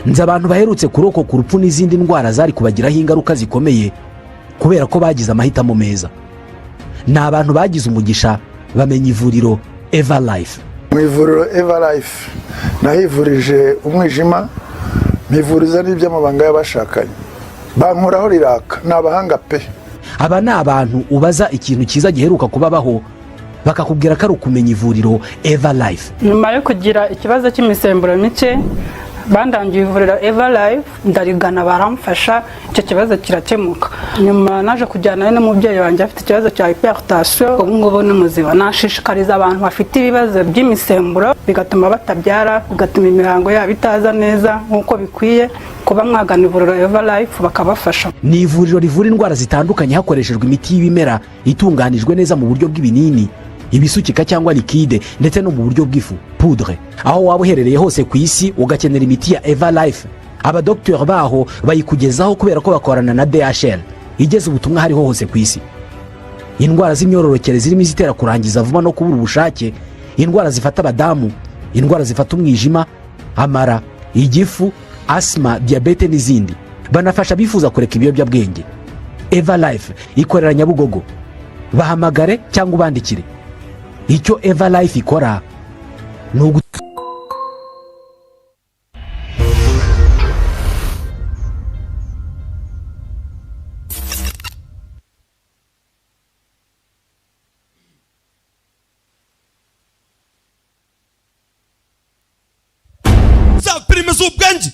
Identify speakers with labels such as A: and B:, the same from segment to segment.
A: nzi abantu baherutse kurokoka urupfu n'izindi ndwara zari kubagiraho ingaruka zikomeye kubera ko bagize amahitamo meza. ni abantu bagize umugisha bamenya ivuriro Eva Life.
B: Mu ivuriro Eva Life nahivurije umwijima, mpivuriza n'iby'amabanga y'abashakanye, bankuraho riraka, ni abahanga pe.
A: Aba ni abantu ubaza ikintu cyiza giheruka kubabaho bakakubwira ko ari ukumenya ivuriro Eva Life.
C: Nyuma yo kugira ikibazo cy'imisemburo mike bandangiye ivuriro Eva Life, ndarigana baramfasha, icyo kibazo kirakemuka. Nyuma naje kujyana n'umubyeyi wanjye afite ikibazo cya hypertension, ubu ngubu ni muzima. Nashishikariza abantu bafite ibibazo by'imisemburo bigatuma batabyara, bigatuma imihango yabo itaza neza nk'uko bikwiye, kuba mwagana ivuriro Eva Life bakabafasha.
A: Ni ivuriro rivura indwara zitandukanye hakoreshejwe imiti y'ibimera itunganijwe neza mu buryo bw'ibinini, ibisukika cyangwa liquide, ndetse no mu buryo bw'ifu poudre. Aho waba uherereye hose ku isi ugakenera imiti ya Eva Life, abadokiteri baho bayikugezaho kubera ko bakorana na DHL igeze ubutumwa hariho hose ku isi. Indwara z'imyororokere zirimo izitera kurangiza vuba no kubura ubushake, indwara zifata abadamu, indwara zifata umwijima, amara, igifu, asma, diabete n'izindi. Banafasha bifuza kureka ibiyobyabwenge. Eva Life ikorera Nyabugogo. Bahamagare cyangwa ubandikire. Icyo Eva Life ikora ni
D: za filime z'ubwenge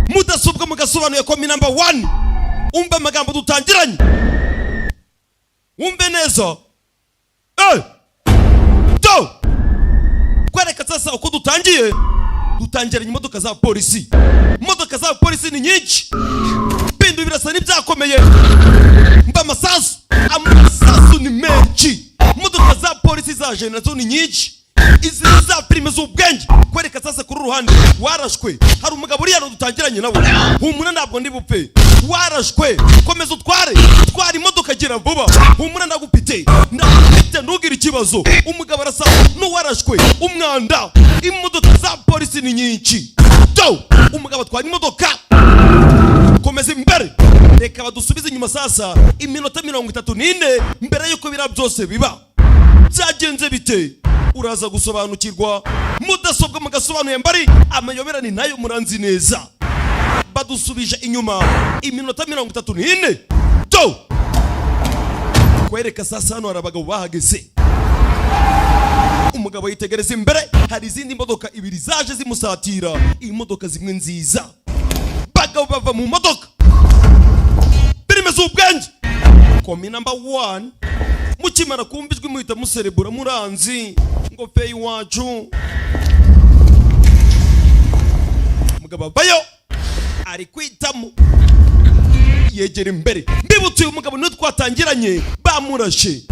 D: mudasobwa mugasobanuye ko mi number 1 umbe amagambo dutangiranye, umbe neza kwereka sasa uko dutangiranye imodoka za polisi. Imodoka za polisi ni nyinshi, bindu birasa n'ibyakomeye, mba amasasu ni menshi. Imodoka za polisi zaje nazo ni nyinshi. Izi za filime z'ubwenge kwereka sasa kuri ruhande warashwe, hari umugabo uri yano dutangiranye nawe, humura ntabwo ndi bupfe, warashwe komeza utware imodoka gira vuba, humura ndagupite ntugire ikibazo. Umugabo arasa n'uwarashwe umwanda, imodoka za polisi ni nyinshi. Umugabo atwara imodoka, komeza imbere, reka badusubize inyuma sasa iminota 34 mbere yuko bira byose biba. Byagenze bite? Uraza gusobanukirwa. Mudasobwa mugasobanuye mbari amayobera ni nayo muranzi neza. Badusubije inyuma iminota 34. Kwereka sasa hano hari abagabo bahageze. Umugabo yitegereza imbere, hari izindi modoka ibiri zaje zimusatira, imodoka zimwe nziza. Bagabo bava mu modoka, filime z'ubwenge komi number 1. Mukimara kumbijwe muhita muserebura muranzi ngo peyi wacu. Mugabo bayo ari kwitamo, yegera imbere. Mbibutse uyu mugabo niwe twatangiranye bamurashe.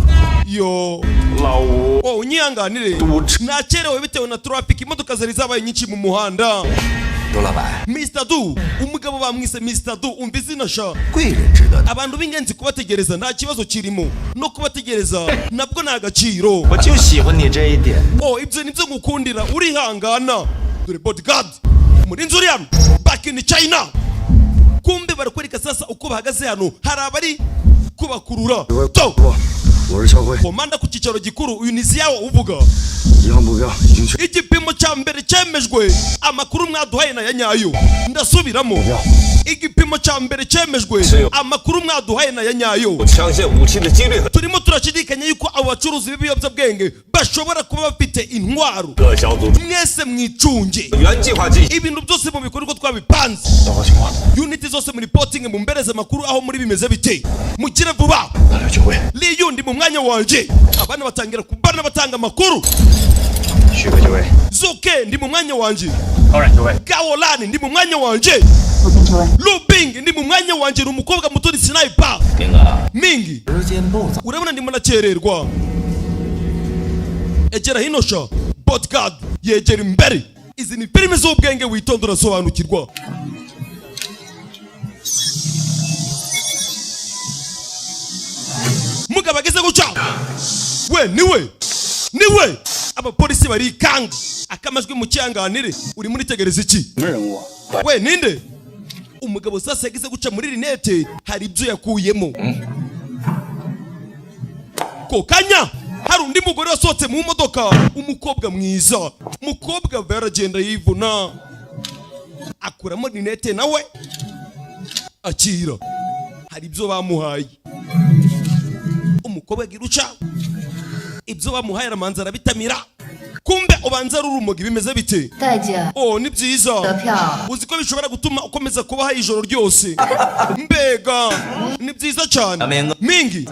D: Unyihanganire nakerewe bitewe na traffic, imodoka zari zabaye nyinshi mu muhanda. Mr. Du, umugabo bamwise Mr. Du, umva izina sha. Abantu b'ingenzi kubategereza nta kibazo kirimo, no kubategereza nabwo nta gaciro. Ibyo nibyo ngukundira, urihangana. Dore bodyguard murinzi uri hano back in China. Kumbe barakwereka sasa uko bahagaze hano, hari abari kubakurura. Komanda ku cyicaro gikuru, uyu nizi yawo uvuga. Igipimo cya mbere cyemejwe, amakuru mwaduhaye na yanyayo. Ndasubiramo, igipimo cya mbere cyemejwe, amakuru mwaduhaye na yanyayo. Turimo turashidikanya yuko abo bacuruzi b'ibiyobyabwenge bashobora kuba bafite intwaro. Mwese mwicunge ibintu byose mu bikorwa twabipanze. Unity zose muri reporting mu mbereze makuru aho muri bimeze bite. Mukire vuba. Liyundi mu mwanya wanje, abana batangira kubana batanga makuru. Zuke ndi mu mwanya wanje. Gawolani ndi mu mwanya wanje. Lubing ndi mu mwanya wanje, umukobwa muto ni sniper. Mingi urabona ndimo nacererwa. Egera hino sha bodyguard yegera imbere. Izi ni filime z'ubwenge witondora sobanukirwa. Mugabo ageze guca, we niwe abapolisi bari kanga akamajwi mu cyanganire. Uri muri tegereza iki? we ninde umugabo sasa yagize guca muri rinete hari ibyo yakuyemo ko kanya hari undi mugore wasohotse mu modoka umukobwa mwiza umukobwa baragenda yivuna akuramo rinete nawe akira hari ibyo bamuhaye umukobwa giruca ibyo bamuhaye aramanza arabitamira kumbe ubanza rurumogi bimeze bite oh ni byiza uzi ko bishobora gutuma ukomeza kubaho ijoro ryose mbega ni byiza cyane mingi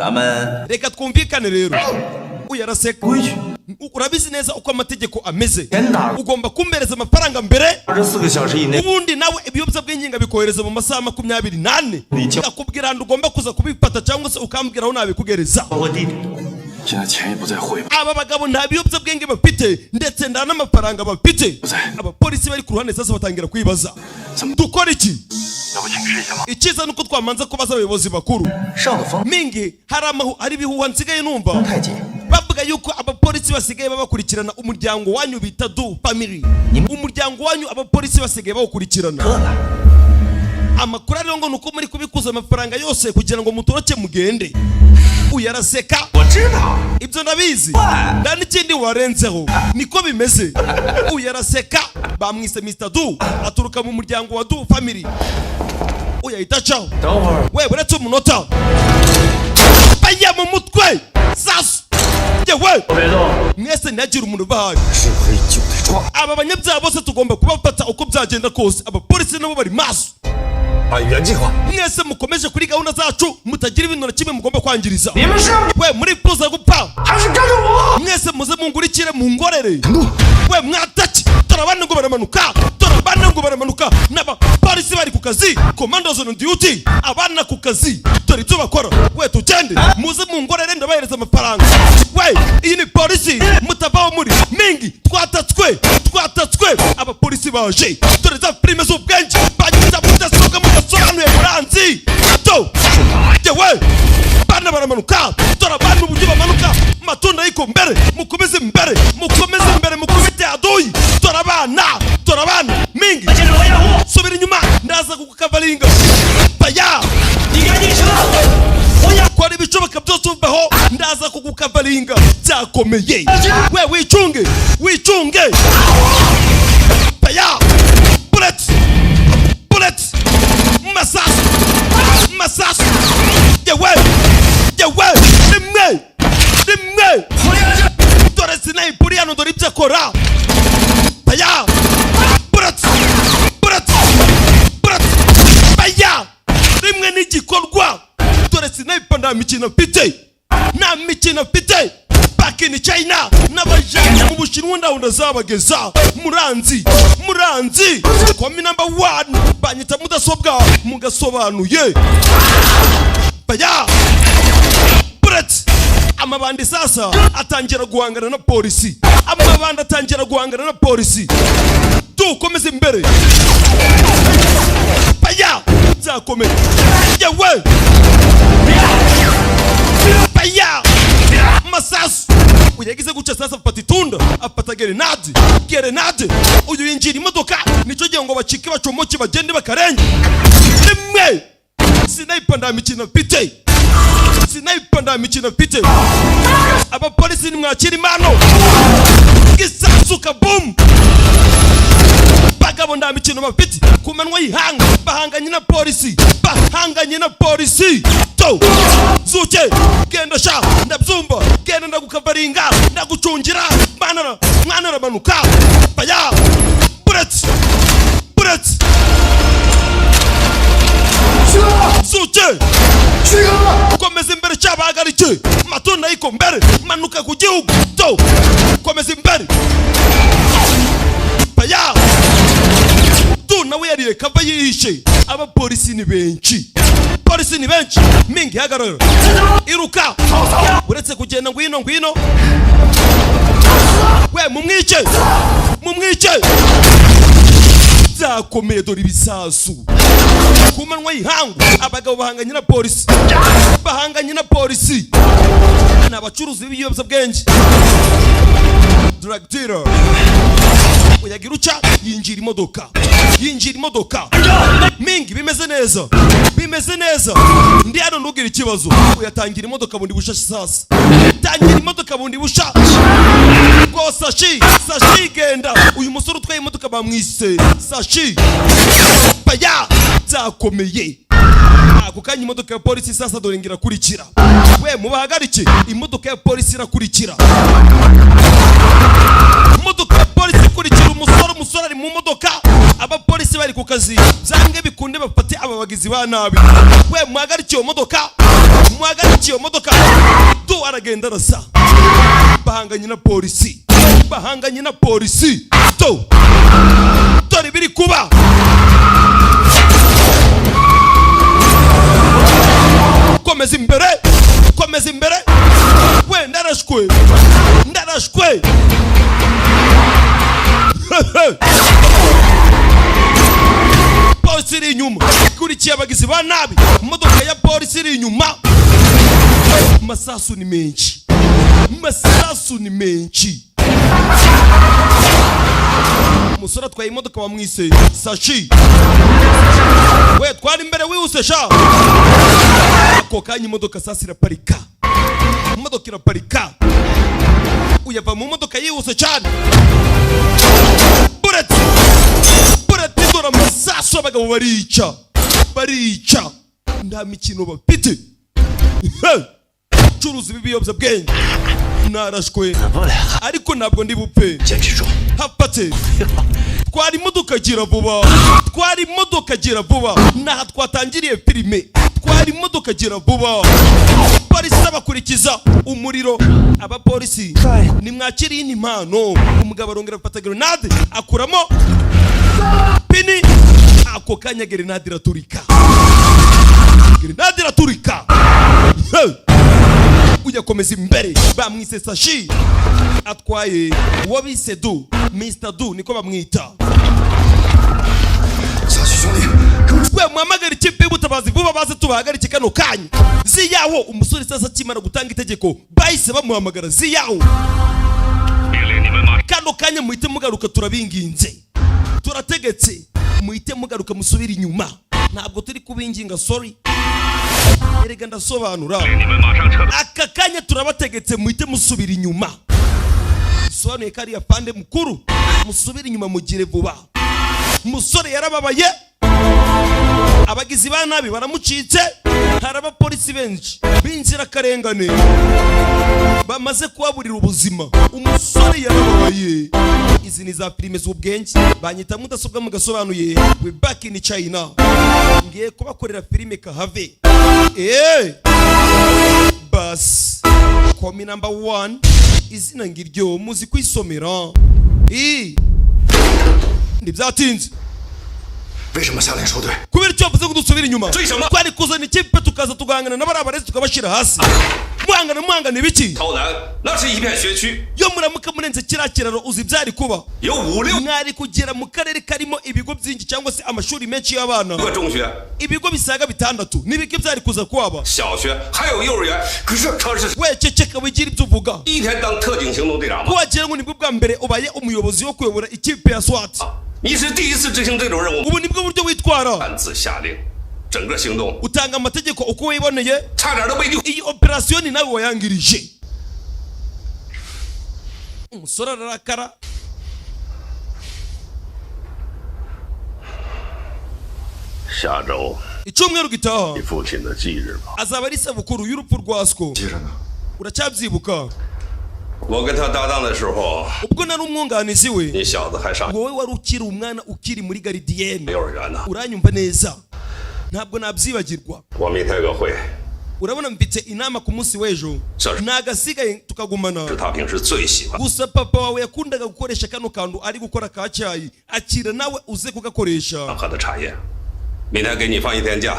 D: reka twumvikane rero uyaraseka urabizi neza uko amategeko ameze ugomba kumbereza amafaranga mbere ubundi nawe ibiyobyabwenge ngabikohereza mu masaha 24 akubwira handi ugomba kuza kubifata cyangwa se ukambwira aho nabikugereza aba bagabo nta biyobyabwenge bafite ndetse nta n'amafaranga bafite abapolisi bari ku ruhande sasa batangira kwibaza dukora iki icyiza nuko twamanza kubaza abayobozi bakuru mingi hari ibihuha nsigaye numva bavuga yuko abapolisi basigaye babakurikirana umuryango wanyu bita du family umuryango wanyu abapolisi basigaye bawukurikirana amakuru rero ngo nuko muri kubikuza amafaranga yose kugira ngo mutoroke mugende uyaraseka ibyo ndabizi nda n'ikindi warenzeho niko bimeze uyaraseka bamwise Mr. Du aturuka mu muryango wa Du family uyahita caho we buretse umunota baya mu mutwe sasa yewe mwese ntagira umuntu bahaye aba banyabyaha bose tugomba kubafata uko byagenda kose abapolisi nabo bari maso mwese mukomeje kuri gahunda zacu mutagira ibintu na kimwe mugomba kwangiriza we muri puza gupfa mwese muze mungurikire mu ngorere we mwataki turabana ngo baramanuka n'abapolisi bari ku kazi commandos on duty abana ku kazi dore ibyo bakora we tugende muze mu ngorere ndabahereza amafaranga we iyi ni polisi mutavaho muri mingi twatatswe abapolisi baje dore za prime z'ubwenge banyuza mudasoga mudasobanuye muranzi to yewe bana baramanuka dore abantu uburyo bamanuka matunda yiko mbere mukomeze mbere mukubite adoyi dore abana mingi subira inyuma ndaza kukavalinga baya kwari bicoboka byose uvaho ndaza kukukavalinga byakomeye we wicunge baya bullet masasu yewe rimwe dore sinayipuri hano dore ibyo akora baya bullet baya rimwe n'igikorwa dore sinayipa nta mikino mfite back in China n'abajanye mu Bushinwa ndabona zabageza muranzi komi number 1 banyita mudasobwa mugasobanuye baya bullet amabandi sasa atangira guhangana na polisi tukomeze imbere baya byakomeye yewe baya masasu uyagize guca sasa afata itunda afata gerenade uyu yinjira imodoka nico gihe ngo bacike bacomoke bagende bakarenge rimwe sinayipa nta mikino mfite abapolisi nimwakira impano gisasu kaboom bagabo nta mikino bafite ku manwa y'ihanga bahanganye na polisi to zuke genda sha ndabyumva genda ndagukavaringa ndagucungira mwana aramanuka baya bullet zuke komeza imbere cyabahagarike matunda yiko mbere manuka ku gihugu to komeza imbere baya tu nawe yariye kava yihishe abapolisi ni benshi mingi hagarara iruka uretse kugenda ngwino we mumwice byakomeye dore ibisasu ku manwa y'ihangu abagabo bahanganye na polisi n'abacuruzi b'ibiyobyabwenge drug dealer uyagira uca yinjira imodoka yinjira imodoka. Mingi bimeze neza. Bimeze neza. Ndi hano ntugire ikibazo. Uyatangira imodoka bundi busha sasa. Tangira imodoka bundi busha. Go Sashi. Sashi genda. Uyu musore utwaye imodoka bamwise Sashi. Baya zakomeye. Ako kanya imodoka ya polisi sasa dore ngira kurikira. We mubahagarike. Imodoka ya polisi irakurikira. Imodoka ya polisi kurikira umusore ari mu modoka. Abapolisi bari ku kazi. Zange bikunde bafate ababagizi ba nabi. We muhagarike iyo modoka. Muhagarike iyo modoka. Tu aragenda rasa. Bahanganye na polisi. Bahanganye na polisi. Tu. Dore biri kuba. Komeza imbere. Komeza imbere. We ndarashwe. Ndarashwe. Polisi iri inyuma. Kurikiye abagizi ba nabi. Imodoka ya polisi iri inyuma. Masasu ni menshi. Masasu ni menshi. Umusore atwaye imodoka bamwise Sashi. We twari imbere wihuse sha. Ako kanya imodoka sasa iraparika. Imodoka iraparika. Uyava mu modoka yihuse cyane. Bureti dora masasu abagabo barica. Barica. Nta mikino bafite. Curuzi bibiyobya bwenge. Narashwe. Ariko ntabwo ndi bupfe. Hapate. Twari imodoka gira vuba. Twari imodoka gira vuba. Naha twatangiriye filime. Twari imodoka gira vuba. Polisi abakurikiza umuriro. Abapolisi nimwakiriye impano. Umugabo arongera afata grenade akuramo pini. Ako kanya grenade iraturika. Grenade iraturika. Uyakomeza imbere bamwise Sashi. Atwaye wabise Du, Mr. Du niko bamwita. We muhamagara ikipe y'ubutabazi vuba baze tubahagarike kano kanya. Ziyaho umusore sasa kimara gutanga itegeko bahise bamuhamagara ziyaho. Kano kanya muhite mugaruka turabinginze. Turategetse muhite mugaruka musubira inyuma. Ntabwo turi kubinginga sorry. Erega ndasobanura. Aka kanya turabategetse muhite musubira inyuma. Sobanuye kari yapande mukuru. Musubira inyuma mugire vuba. Musore yarababaye. Abagizi ba nabi baramucitse. Haraba polisi benshi binjira karengane. Bamaze kubaburira ubuzima. Umusore yarababaye. Izi ni za filime z'ubwenge. Banyita mudasobwa mu Gasobanuye. We back in China. Ngiye kubakorera filime kahave. Bas. Komi number 1. Izina ngiryo muzi kwisomera. Ndibyatinze.
E: 为什么下令收队？
D: kubera icyo bavuze ngo dusubire inyuma.
E: 追什么？
D: twari kuzana ikipe tukaza tugahangana n'abarabarezi tukabashira hasi. Muhangana ibiki?
E: 超南那是一片学区，
D: Yo muramuka murenze kiriya kiraro uzi byari kuba.
E: 有5、6
D: Mwari kugera mu karere karimo ibigo byinshi cyangwa se amashuri menshi y'abana.
E: 个中学、
D: Ibigo bisaga 6 n'ibiki byari kuza kwaba.
E: 小学，还有幼儿园。可是他是
D: We ceceka wigira ibyo uvuga.
E: 第一天当特警行动队长吗？
D: Wagira ngo nibwo bwa mbere ubaye umuyobozi wo kuyobora ikipe ya SWAT.
E: 你是第一次执行这种任务，
D: Ubu nibwo buryo witwara.
E: 擅自下令，整个行动
D: Utanga amategeko uko wiboneye.
E: 差点都被
D: Iyi operation nawe wayangirije. Umusore ararakara.
E: 下周
D: Icyumweru gitaha
E: 你父亲的忌日吧。
D: azaba ari isabukuru y'urupfu rwa Asko.
B: 记着呢。
D: Uracyabyibuka?
E: 我跟他搭档的时候，
D: Ubwo nari umwunganizi we.
E: 你小子还上
D: Wowe wari ukiri umwana ukiri muri garidiyene.
E: 幼儿园呢。
D: Uranyumva neza. Ntabwo nabyibagirwa.
E: 我明天有个会，
D: Urabona mfite inama ku munsi w'ejo.
E: Sir.
D: Nagasigaye tukagumana.
E: 是他平时最喜欢。
D: Gusa papa wawe yakundaga gukoresha kano kantu ari gukora ka cyayi. Akira nawe uze kugakoresha.
E: 喝的茶叶，明天给你放1天假，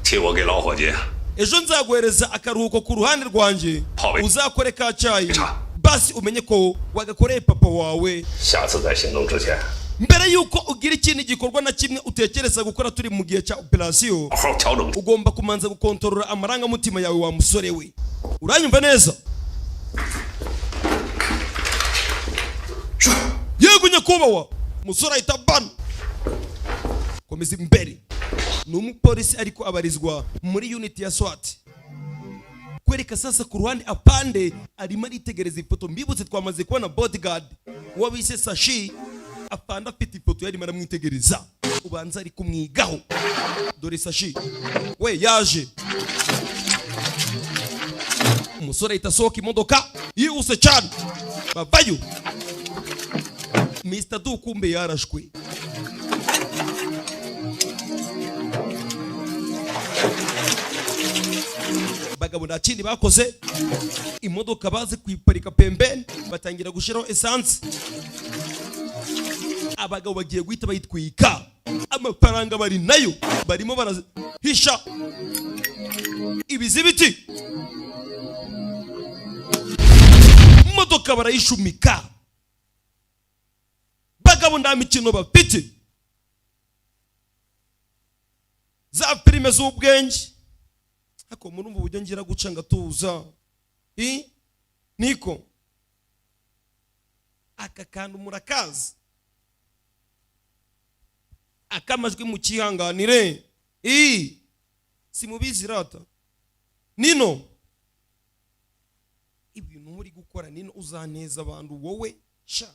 E: 替我给老伙计
D: Ejo nzaguhereza akaruhuko ku ruhande rwanjye.
E: Pawe.
D: Uzakore ka cyayi.
E: Cha.
D: Basi umenye ko wagakoreye papa wawe.
E: 下次在行动之前，
D: Mbere yuko ugira ikindi gikorwa na kimwe utekereza gukora turi mu gihe cya operation,
E: 好好调整。
D: ugomba kumanza gukontorora amarangamutima yawe wa musore we. Uranyumva neza?
E: 是。
D: Yego nyakubahwa. Musore ahita bana. dukomeza imbere. Ni umupolisi ariko abarizwa muri unit ya SWAT. Kwereka sasa ku ruhande apande arimo aritegereza ifoto. Mbibutse twamaze kubona bodyguard wabise Sashi apanda afite ifoto yari maramwitegereza. Ubanza ari kumwigaho. Dore Sashi we yaje. Umusore itasohoka imodoka yihuse cyane. Bavayo. Mr. Du kumbe yarashwe. Bagabo nta kindi bakoze, imodoka baze kuyiparika pembeni batangira gushiraho essence. Abagabo bagiye guhita bayitwika, amafaranga bari nayo barimo barahisha ibizibiti. Imodoka barayishumika. Bagabo nta mikino bafite, za filime z'ubwenge. Ako murumva uburyo ngira guca ngatuza. Niko aka kantu murakazi, akamajwi mu kihanganire. Simubizi rata Nino, ibintu muri gukora Nino uzaneza abantu wowe sha.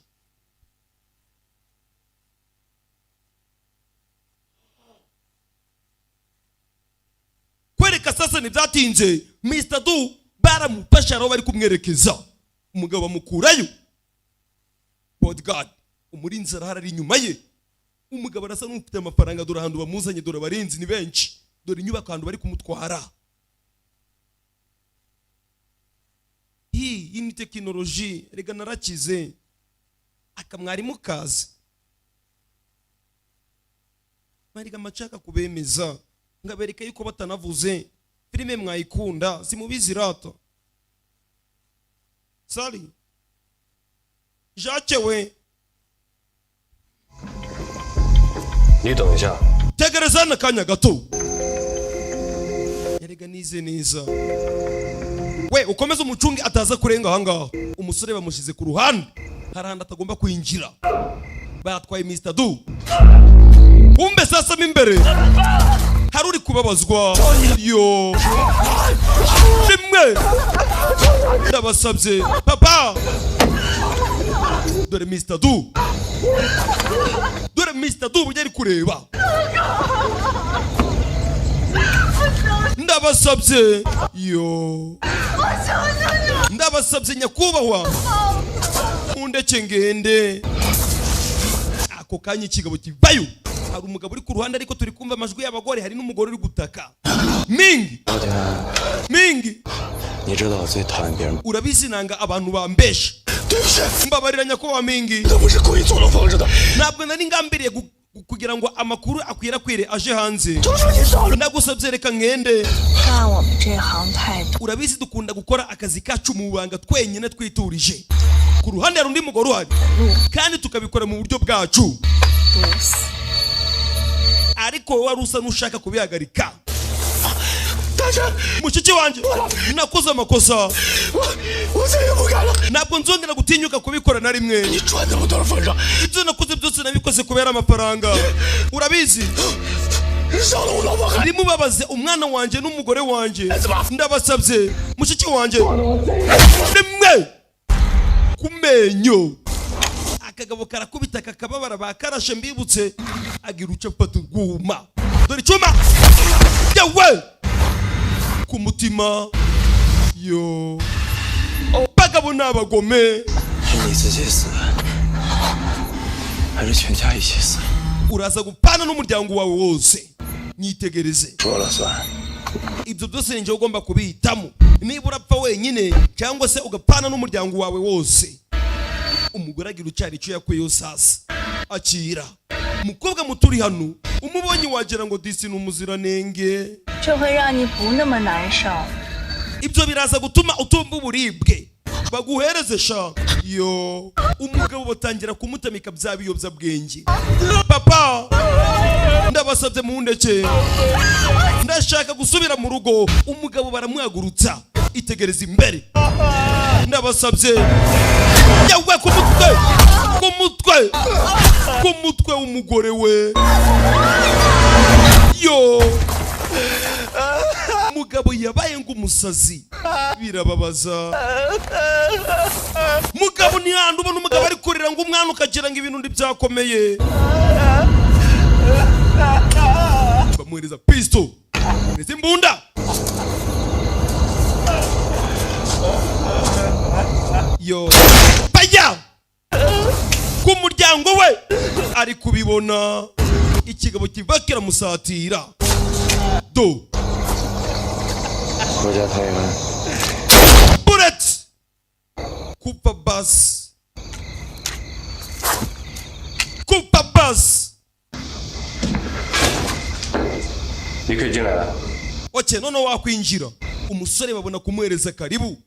D: Kwereka sasa ntibyatinze, Mr. Du baramufasha aho bari kumwerekeza. Umugabo amukurayo. Bodyguard umurinzi arahari inyuma ye. Umugabo arasa n'ufite amafaranga, dore ahantu bamuzanye, dore abarinzi ni benshi, dore inyubako ahantu bari kumutwara. Iyi ni tekinoloji, rega narakize. Akamwarimu kazi mariga macaka kubemeza ngabereka yuko batanavuze filime mwayikunda. Simubizi rata Sali Jacques we.
E: 你等一下。
D: Tegereza n'akanya gato. Yarega nize neza. We ukomeza umucungi ataza kurenga ahangaha. Umusore bamushize ku ruhande, harahandi atagomba kwinjira. Batwaye Mr. Du. Kumbe sasa mimbere haruri kubabazwa. Yo rimwe ndabasabye papa. Dore Mr. Du, dore Mr. Du bujya ari kureba. Ndabasabye yo, ndabasabye nyakubahwa undeke ngende. Ako kanya ikigabo kivayo, hari umugabo uri ku ruhande ariko turi kumva amajwi y'abagore, hari n'umugore uri gutaka. Mingi Mingi, urabizi nanga abantu bambesha. Mbabarira nyakubahwa Mingi, ntabwo nari ngambiriye kugira ngo amakuru akwirakwire aje hanze. Ndagusabye reka ngende. Urabizi dukunda gukora akazi kacu mu banga twenyine twiturije. Ku ruhande hari undi mugore uhari, kandi tukabikora mu buryo bwacu. Ariko wari usa n'ushaka kubihagarika. Mushiki wanjye nakoze amakosa, ntabwo nzongera gutinyuka kubikora na rimwe. Ibyo nakoze byose nabikoze kubera amafaranga. Urabizi nimubabaze umwana wanjye n'umugore wanjye. Ndabasabye mushiki wanjye rimwe kumenyo. Akagabo karakubita kakababara bakarashe. Mbibutse agira uce mfata urwuma, dore icyuma yawe ku mutima. Yo bagabo n'abagome, uraza gupana n'umuryango wawe wose. Nyitegereze, ibyo byose ninjye ugomba kubihitamo. Niba urapfa wenyine cyangwa se ugapana n'umuryango wawe wose. Umugore agira ucyari icyo yakuyeho sasa. Akira mukobwa muturi hano, umubonye wagira ngo disi n'umuziranenge. Ibyo biraza gutuma utumva uburibwe baguhereze sha. Yo umugabo batangira kumutamika bya biyobya bwenge. Papa ndabasabye mundeke, ndashaka gusubira mu rugo. Umugabo baramwagurutsa. Itegereza imbere. Ndabasabye yawe ku mutwe, ku mutwe, ku mutwe w'umugore we. yo mugabo yabaye ngumusazi birababaza mugabo ni handi ubona umugabo ari kurira ngo umwana ukagira ngo ibintu ndibyakomeye bamuhereza pisto ndetse imbunda yo bajya ku muryango we ari kubibona ikigabo kiva kiramusatira do bullet kupa bus oke none wakwinjira umusore babona kumuhereza karibu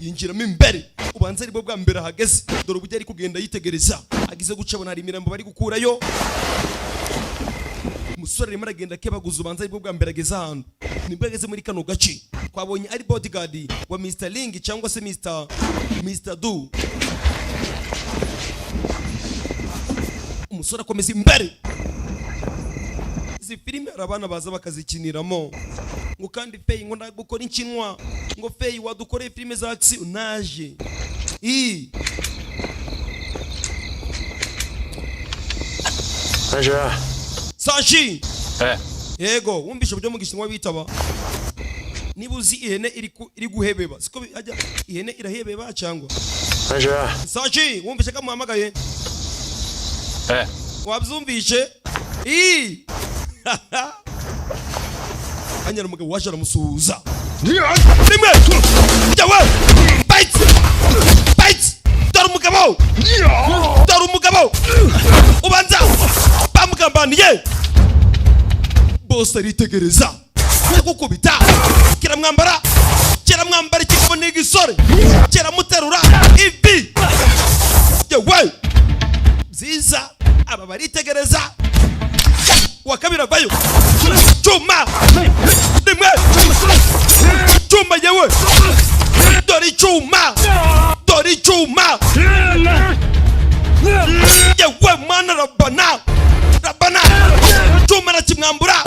D: yinjiramo imbere ubanza aribwo bwa mbere ahageze dore uburyo ari kugenda yitegereza agize guca abona hari imirambo bari gukurayo umusore arimo aragenda kebaguza ubanza aribwo bwa mbere ageze ahantu nibwo ageze muri kano gace twabonye ari bodyguard wa Mr. Ling cyangwa se Mr. Du umusore akomeza imbere izi filime hari abana baza bakazikiniramo ngo kandi Fei ngo ndagukora inkinwa ngo Fei wadukoreye filime za action naje Sashi yego wumvishe uburyo mu gishinwa bitaba niba uzi ihene iri guhebeba siko ajya ihene irahebeba cyangwa Sashi wumvishe ko muhamagaye wabyumvishe anyara umugabo waje aramusuhuza rimwe yawe bite dore umugabo ubanza bamugambaniye bose aritegereza gukubita kiramwambara ikigabo n'igisore kiramuterura ivi yawe byiza aba baritegereza wakabiri avayo chuma rimwe chuma yewe dore chuma yewe mana rabana chuma nakimwambura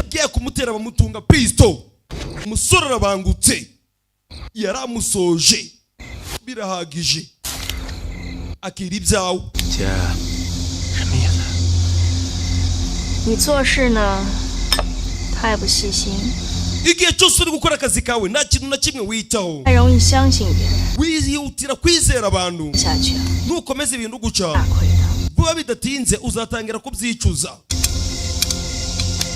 D: giye kumutera bamutunga pisto umusore arabangutse yaramusoje birahagije akiri ibyawe
F: 你做事呢太不细心，
D: igihe cyose uri gukora akazi kawe nta kintu na kimwe witaho
F: 太容易相信别人
D: wihutira kwizera abantu
F: 下去，
D: nukomeza ibintu guca
F: 大亏的。
D: vuba bidatinze uzatangira kubyicuza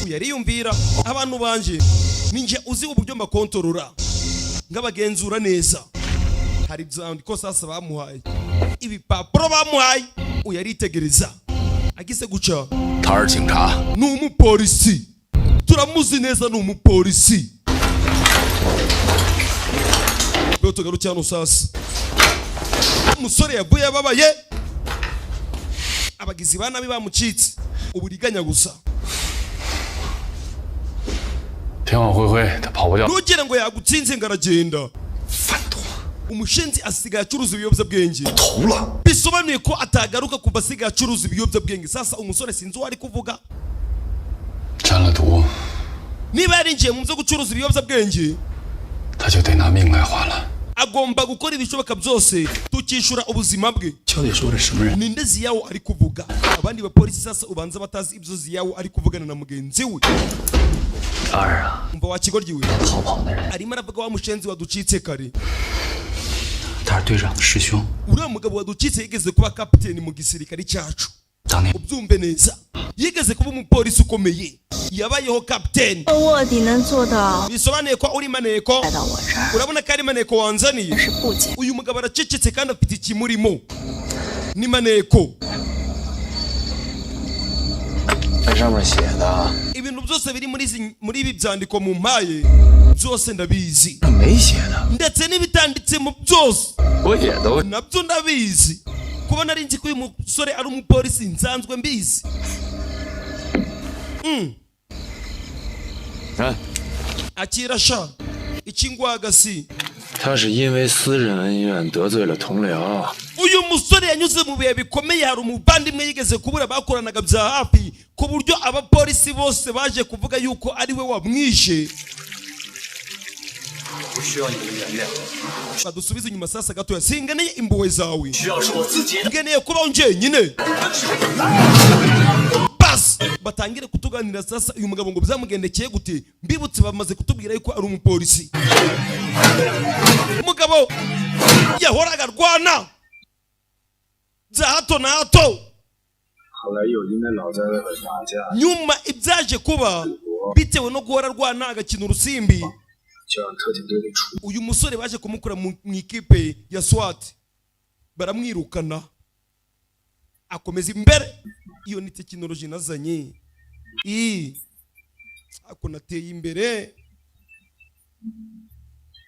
D: uyariyumvira abantu banje ninje uzi uburyo mbakontorora ngabagenzura neza hari byandiko sasa bamuhaye ibipapuro bamuhaye uyaritegereza agise guca
G: 他是警察，
D: n'umupolisi turamuzi neza n'umupolisi byo tugarukira no sasa umusore yavuye ababaye abagizi banabi bamucitse uburiganya gusa
G: 天网恢恢，他跑不掉。
D: ntugire ngo yagutsinze ngaragenda umushenzi asigaye acuruza ibiyobyabwenge
G: 头了，
D: bisobanuye ko atagaruka kuva asigaye acuruza ibiyobyabwenge sasa umusore sinzi uwo ari kuvuga
G: 沾了毒，
D: niba yarinjiye mu byo gucuruza ibiyobyabwenge
G: 他就得拿命来换了。
D: agomba gukora ibishoboka byose tukishura ubuzima bwe
G: 小姐说的什么人？
D: ninde ziyawo ari kuvuga abandi bapolisi sasa ubanza batazi ibyo ziyawo ari kuvugana na mugenzi we
G: 二啊，
D: umva wakigoryiwe
G: 逃跑的人，
D: arimo aravuga wa mushenzi waducitse kare
G: 他是队长的师兄，
D: uriya mugabo waducitse yigeze kuba kapiteni mu gisirikare cyacu
G: 当年
D: ubyumve neza yigeze kuba umupolisi ukomeye yabayeho kapiteni
F: 卧底能做到
D: bisobanuye ko uri maneko
F: 来到我这儿，
D: urabona ko ari maneko wanzaniye
F: 是不简
D: uyu mugabo aracecetse kandi afite ikimurimo ni maneko
G: 在上面写的，
D: ibintu byose biri muri ibi byandiko mu mpaye byose ndabizi
G: 那没写的，
D: ndetse n'ibitanditse mu byose
G: 我也都
D: nabyo ndabizi kuba nari nzi ko uyu musore ari umupolisi nsanzwe mbizi
G: 看，
D: akira sha ikingwagasi
G: 他是因为私人恩怨得罪了同僚。
D: uyu musore yanyuze mu bihe bikomeye, hari umuvandimwe yigeze kubura bakoranaga bya hafi ku buryo abapolisi bose baje kuvuga yuko ari we wamwishe. badusubize inyuma sasa gatoya, singeneye impuhwe zawe, ngeneye kubaho njyenyine. basi batangire kutuganira sasa uyu mugabo ngo byamugendekeye gute. Mbibutse bamaze kutubwira yuko ari umupolisi. umugabo yahoraga arwana za hato na hato. nyuma ibyaje kuba bitewe no guhora arwana agakina urusimbi, uyu musore baje kumukura mu ikipe ya SWAT, baramwirukana akomeza imbere. iyo ni tekinoloji nazanye, ako nateye imbere.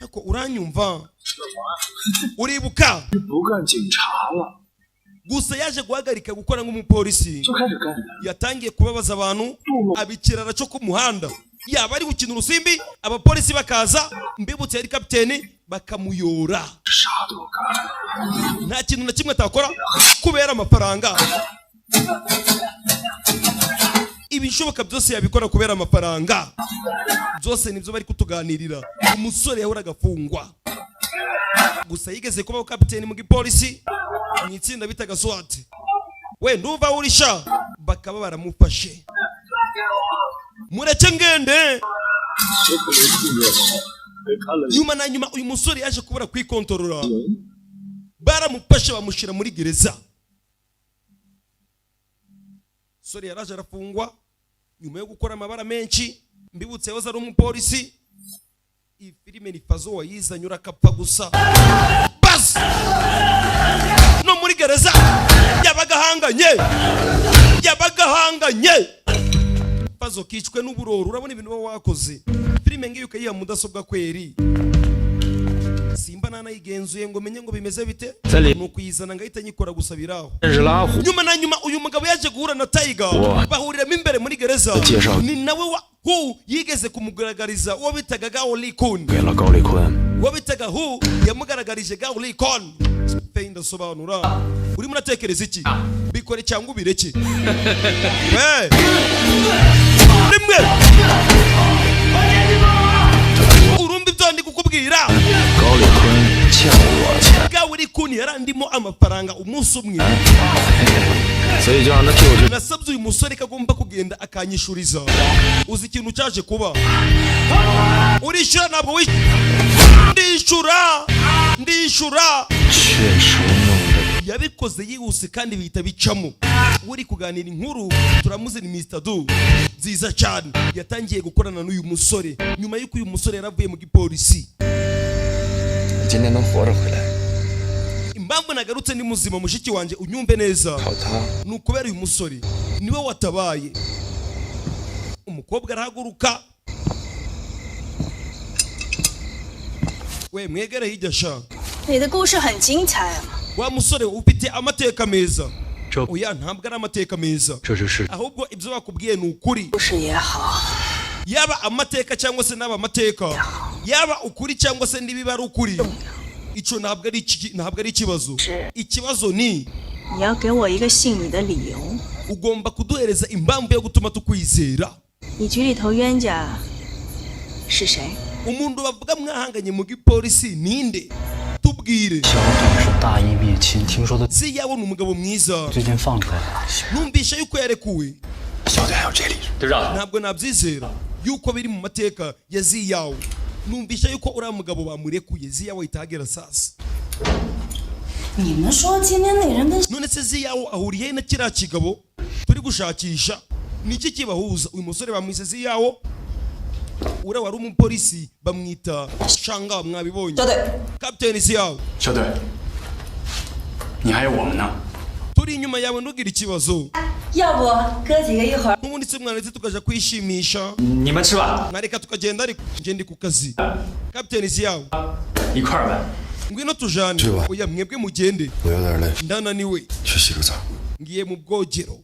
D: ako uranyumva? uribuka? gusa yaje guhagarika gukora nk'umupolisi, yatangiye kubabaza abantu abikirara cyo ku muhanda, yaba ari gukina urusimbi abapolisi bakaza, mbibutse yari kapiteni, bakamuyora. nta kintu na kimwe atakora kubera amafaranga. ibishoboka byose yabikora kubera amafaranga. byose nibyo bari kutuganirira. umusore yahoraga afungwa, gusa yigeze kubaho kapiteni mu gipolisi mu itsinda bita Agasobanuye. we nduva urisha, bakaba baramufashe. mureke ngende. nyuma na nyuma uyu musore yaje kubura kwikontorora, baramufashe bamushira muri gereza. sore yaraje arafungwa nyuma yo gukora amabara menshi. mbibutse yoza ari umupolisi. iyi filime ni Fazo wayizanye urakapfa gusa. basi no muri gereza yabagahanganye. Fazo kicwe n'uburoro. urabona ibintu baba wakoze. filime ngiyo ukayiha mudasobwa kweri, simba nanayigenzuye ngo menye ngo bimeze bite, nuko yizana ngahita nyikora gusa biraho. nyuma na nyuma uyu mugabo yaje guhura na Tiger, bahuriramo imbere muri gereza. ni nawe yigeze kumugaragariza uwo bitaga Gaolikun. uwo bitaga yamugaragarije Gaolikun. ndasobanura. urimo uratekereza iki? bikore cyangwa ubireke? rimwe urumva ibyo ndi kukubwira. Gaolikun yarandimo amafaranga umunsi umwe. nasabye uyu musore ko agomba kugenda akanyishuriza. uzi ikintu cyaje kuba? urishyura ntabwo ndishyura. yabikoze yihuse kandi bihita bicamo. uri kuganira inkuru turamuzi ni Mr. Du nziza cyane. yatangiye gukorana n'uyu musore nyuma y'uko uyu musore yaravuye mu gipolisi. impamvu nagarutse ni muzima mushiki wanjye unyumve neza, ni ukubera uyu musore niwe watabaye. umukobwa arahaguruka. we mwegere hirya sha. wa musore ufite amateka meza. oya ntabwo ari amateka meza, ahubwo ibyo bakubwiye ni ukuri. yaba amateka cyangwa se n'aba amateka, yaba ukuri cyangwa se nibiba ari ukuri, icyo ntabwo ari ikibazo. ikibazo ni ugomba kuduhereza impamvu yo gutuma tukwizera. umuntu bavuga mwahanganye mu gipolisi ninde? tubwire. si yawe ni umugabo mwiza. numvisha yuko yarekuwe. ntabwo nabyizera yuko biri mu mateka ya Ziyawe. numvisha yuko uriya mugabo bamurekuye, Ziyawe itagera sasa. none se Ziyawe ahuriye na kiriya kigabo turi gushakisha? niki kibahuza? uyu musore bamwise Ziyawe, uriya wari umupolisi bamwita Shanga. mwabibonye Kapiteni Ziyawe. turi inyuma yawe ntugire ikibazo. n'ubundi se mwana ndetse tukaja kwishimisha. nareka tukagenda ariko nje ndi ku kazi. Kapiteni Ziyawe ngwino tujane. oya mwebwe mugende, ndananiwe. ngiye mu bwogero.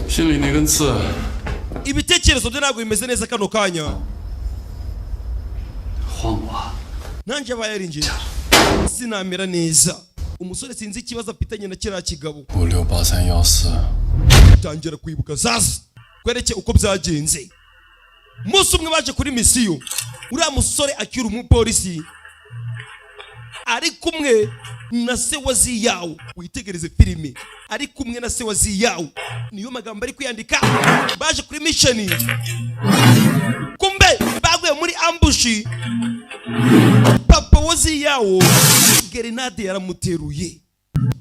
H: 心里那根刺
D: ibitekerezo bye ntabwo bimeze neza kano kanya.
H: 换我
D: nanjye aba yarinjiye sinamera neza. Umusore sinzi ikibazo afitanye na kiriya kigabo.
H: 568314tangira
D: kwibuka sasa kwereke uko byagenze. Umunsi umwe baje kuri misiyo, uriya musore akiri umupolisi ari kumwe na se wa Ziyawo. Witegereze filime, ari kumwe na se wa Ziyawo, niyo magambo ari kwiyandika. Baje kuri mission, kumbe baguye muri ambushi. Papa wa Ziyawo grenade yaramuteruye.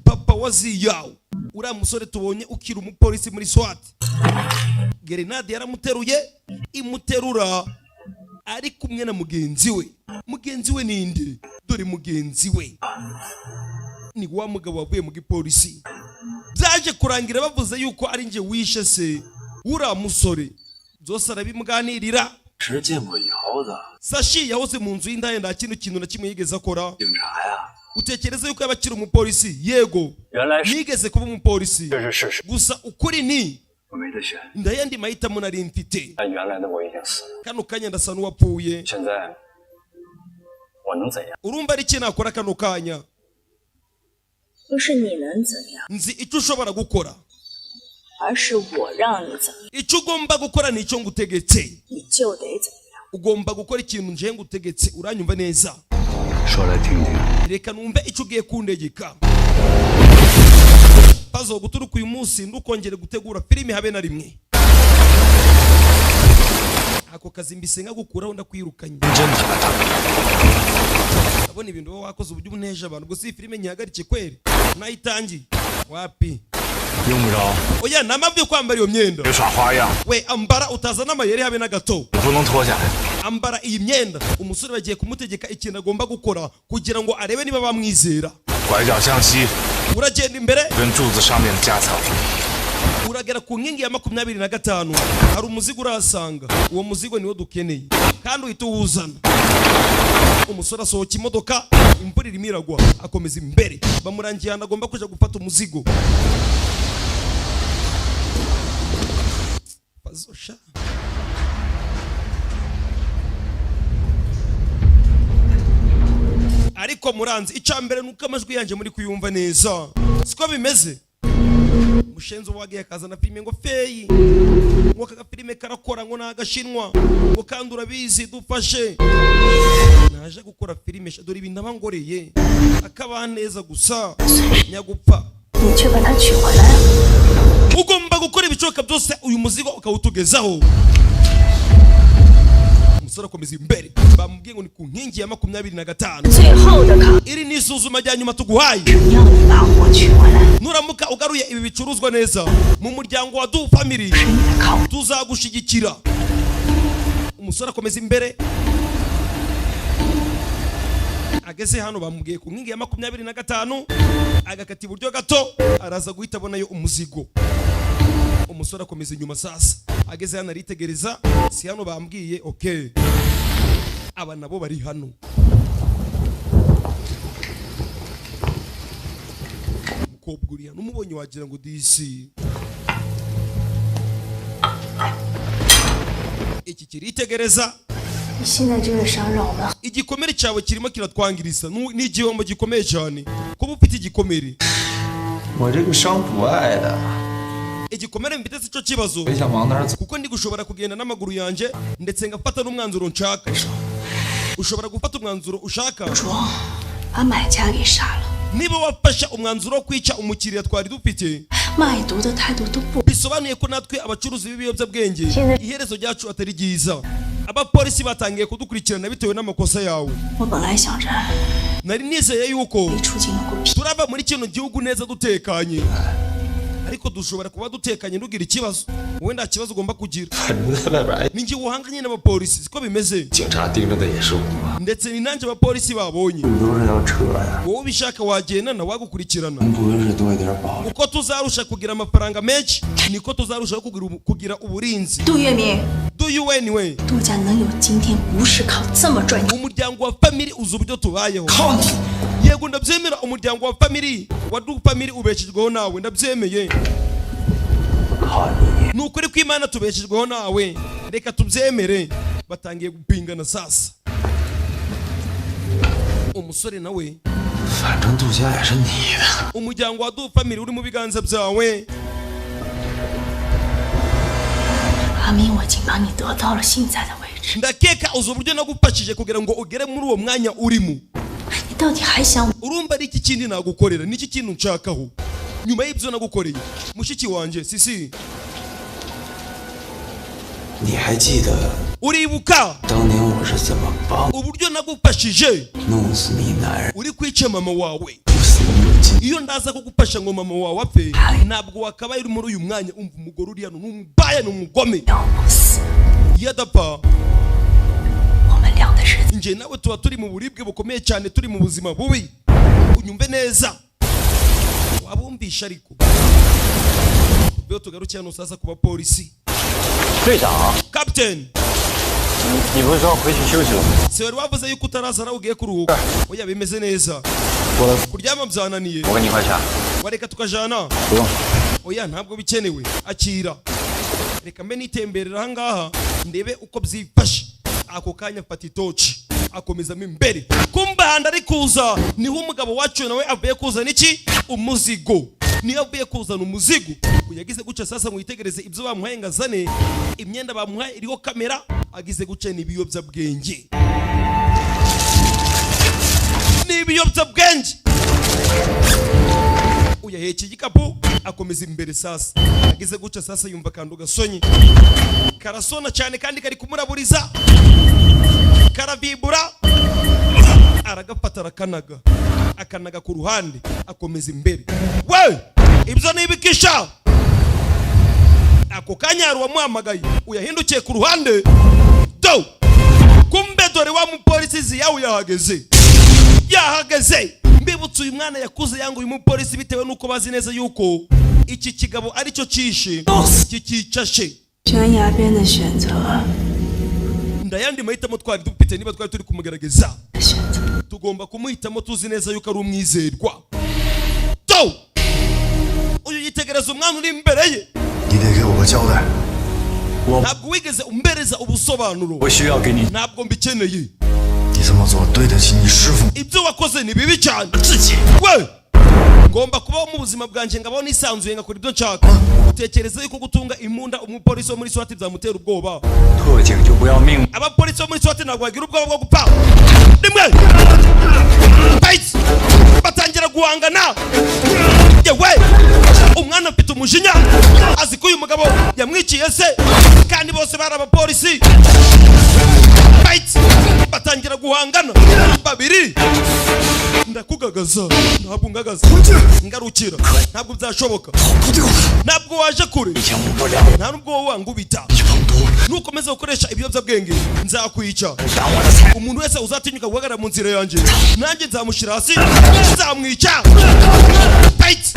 D: Papa wa Ziyawo, uriya musore tubonye ukiri umupolisi muri SWAT, grenade yaramuteruye, imuterura ari kumwe na mugenzi we. Mugenzi we ninde? Dore mugenzi we ni wa mugabo wavuye mu gipolisi. Byaje kurangira bavuze yuko ari nje wishe se uriya musore. Byose arabimuganirira.
H: 是见过以后的
D: Sashi yahoze mu nzu y'indaya, nta kintu na kimwe yigeze akora.
H: 警察呀，
D: Utekereza yuko yabakira umupolisi? Yego,
H: 原来是
D: yigeze kuba umupolisi.
H: 这是事实，
D: Gusa ukuri ni
H: 我没得选，
D: ndayandi mahitamo nari mfite.
H: 但原来的我已经死了，
D: Kano kanya ndasa n'uwapfuye.
H: 现在我能怎样？
D: Urumva ari iki nakora kano kanya?
F: 不是你能怎样，
D: Nzi icyo ushobora gukora.
F: 而是我让你怎样，
D: Icyo ugomba gukora ni icyo ngutegetse.
F: 你就得怎样。
D: Ugomba gukora ikintu nje ngutegetse. Uranyumva neza?
H: 说来听听。
D: Reka numve icyo ugiye kundegeka. Pazo guturuka uyu munsi ndukongere gutegura filime habe na rimwe. Ako kazi mbise nkagukuraho ndakwirukanye.
H: 真他妈
D: Abona ibintu baba wakoze uburyo ubuneje abantu. Gusa iyi filime nyihagarike kweri. Nayitangiye. Wapi?
H: 用不着，
D: Oya namabye kwambara iyo myenda.
H: 别耍花样，
D: We ambara utaza n'amayeri habe na gato.
H: 我不能脱下来。
D: Ambara iyi myenda. Umusore bagiye kumutegeka ikintu agomba gukora kugira ngo arebe niba bamwizera.
H: 拐角向西，
D: Uragenda imbere,
H: 跟柱子上面的夹层。
D: uragera ku nkingi ya 25. Hari umuzigo urahasanga. Uwo muzigo niwo dukeneye kandi uhita uwuzana. Umusore asohoka imodoka, imvura irimo iragwa, akomeza imbere. Bamurangiye ahantu agomba kuja gufata umuzigo. Bazosha ariko muranzi icambere nuko amajwi yanje muri kuyumva neza. Siko bimeze? Mushenzo wagiye akazana filime ngo feyi, ngo aka filime karakora ngo nagashinwa, ngo kandi urabizi dufashe. Naje gukora filime dore ibintu abangoreye akaba neza gusa nyagupfa.
F: 你却把它取回来。
D: Ugomba gukora ibicoka byose uyu muzigo ukawutugezaho. Umusore akomeza imbere, bamubwiye ngo ni ku nkingi ya 25.
F: 最后的考
D: Iri ni isuzuma rya nyuma tuguhaye.
F: 要你把我取回来，
D: Nuramuka ugaruye ibi bicuruzwa neza mu muryango wa Du Family,
F: 是你的考。
D: tuzagushigikira. Umusore akomeza imbere, ageze hano bamubwiye ku nkingi ya 25, agakata iburyo gato, araza guhita abonayo umuzigo. Umusore akomeza inyuma sasa, ageze hano aritegereza, si hano bambwiye. Okay, aba nabo bari hano. Umukobwa uri hano umubonye wagira ngo disi. Iki kiritegereza,
F: 你现在这个伤让我们
D: igikomere cyawe kirimo kiratwangiriza. Ni igihombo gikomeye cyane kuba ufite igikomere.
I: 我这个伤不爱的，
D: Igikomere mfite si cyo kibazo,
I: 我想往哪儿走？
D: kuko ndi gushobora kugenda n'amaguru yanjye ndetse ngafata n'umwanzuro nshaka. Ushobora gufata umwanzuro ushaka.
F: 装，把买家给杀了，
D: Niba wafasha umwanzuro wo kwica umukiriya twari dufite,
F: 卖毒的态度都不。
D: bisobanuye ko natwe abacuruzi b'ibiyobyabwenge iherezo ryacu atari ryiza. Abapolisi batangiye kudukurikirana bitewe n'amakosa yawe.
F: 我本来想着
D: Nari nizeye yuko
F: 离出境了个屁，
D: turava muri kino gihugu neza dutekanye, ariko dushobora kuba dutekanye ntugira ikibazo. Wowe nta kibazo ugomba kugira.
I: 反正在外边，哎，
D: Ninjye uhanganye n'abapolisi, siko bimeze.
I: 警察盯着的也是我，
D: Ndetse ni nanjye abapolisi babonye.
I: 你都是要扯呀，
D: Wowe ubishaka wagendana wagukurikirana.
I: 咱不是多一点保障？
D: Uko tuzarusha kugira amafaranga menshi niko tuzarushaho kugira uburinzi.
F: 杜月明，
D: Do you anyway?
F: 杜家能有今天，不是靠这么赚钱。
D: Umuryango wa family uzi uburyo tubayeho.
I: 靠你！
D: Yego ndabyemera, umuryango wa family wa Du Family ubeshejweho nawe, ndabyemeye. nukuri ko Imana tubeshejweho nawe reka tubyemere. Batangiye gupingana sasa. Umusore nawe,
I: 反正杜家也是你的。
D: umuryango wa Du family uri mu biganza byawe.
F: 阿明，我已经把你得到了现在的位置。
D: ndakeka uzi uburyo nagufashije kugira ngo ugere muri uwo mwanya urimo.
F: 你到底还想？
D: urumva ari iki kindi nagukorera? Niki kintu nshakaho nyuma y'ibyo nagukoreye mushiki wanje Sisi?
I: 你还记得
D: uribuka
I: 当年我是怎么帮
D: uburyo nagufashije
I: 弄死你男人，
D: uri kwica mama wawe?
I: 不死你亲？
D: iyo ndaza kugufasha ngo mama wawe apfe ntabwo wakabaye uri muri uyu mwanya. Umva umugore uri hano n'umubaya n'umugome.
F: 要不死，
D: yadapfa
F: 我们俩的日子
D: nje nawe tuba turi mu buribwe bukomeye cyane, turi mu buzima bubi. Unyumve neza, wabumvisha ariko byo tugarukiye hano sasa kuba polisi.
J: 队长，
D: Captain,
J: 你不是说回去休息了吗？
D: se wari wavuze yuko utarazana ugiye kuruhuka? Oya bimeze neza, kuryama byananiye.
J: 我跟你一块下。
D: wareka tukajana?
J: 不用。
D: oya ntabwo bikenewe, akira. Reka mbe nitemberera aha ngaha ndebe uko byifashe. Ako kanya mfata itoci akomezamo imbere. Kumba handa ari kuza niho umugabo wacu nawe avuye kuzana iki? Umuzigo. Niyo avuye kuzana umuzigo. Yagize guca sasa mwitegereze ibyo bamuhaye ngazane. Imyenda bamuhaye iriho kamera. Agize guca n'ibiyobyabwenge. N'ibiyobyabwenge. Uyahetse igikapu akomeza imbere sasa. Agize guca sasa yumva kandu gasonye. Karasona cyane kandi kari kumuraburiza. Karabibura. Aragafata arakanaga. Akanaga ku ruhande akomeza imbere. We! Ibyo nibikisha. Ako kanya wamuhamagaye uyahindukiye ku ruhande. Do! Kumbe dore wa mupolisi ziyawe yahageze. Mbibutse uyu mwana yakuze yangu uyu mupolisi bitewe nuko bazi neza yuko iki kigabo ari cyo cishe kikicashe.
F: 悬崖边的选择，
D: ndayandi mahitamo twari dufite niba twari turi kumugerageza.
F: 选择
D: Tugomba kumuhitamo tuzi neza yuko ari umwizerwa. Do! Uyu yitegereza umwana uri imbere ye.
I: 你得给我个交代。
D: Ntabwo wigeze umbereza ubusobanuro.
J: 我需要给你
D: Ntabwo mbikeneye.
I: 你这么做对得起你师傅。
D: Ibyo wakoze ni bibi cyane.
J: 自己。
D: We! Ngomba kubaho mu buzima bwanjye ngabaho nisanzuye ngakora ibyo nshaka. Utekereza yuko gutunga imbunda umupolisi wo muri SWAT byamutera ubwoba?
J: 特警就不要命。
D: Abapolisi bo muri SWAT ntabwo bagira ubwoba bwo gupfa. Rimwe! Fight! Batangira guhangana. Yewe! Umwana afite umujinya. Azi ko uyu mugabo yamwiciye se. Kandi bose bari abapolisi. Fight! Batangira guhangana. Babiri. Ndakugagaza. Ntabwo ngagaza. Ngarukira. Ntabwo byashoboka. Ntabwo waje kure. Nta nubwo wangubita. Nukomeza gukoresha ibiyobyabwenge nzakwica. Umuntu wese uzatinyuka guhagarara mu nzira yanjye nanjye nzamushyira hasi nzamwica. Fight!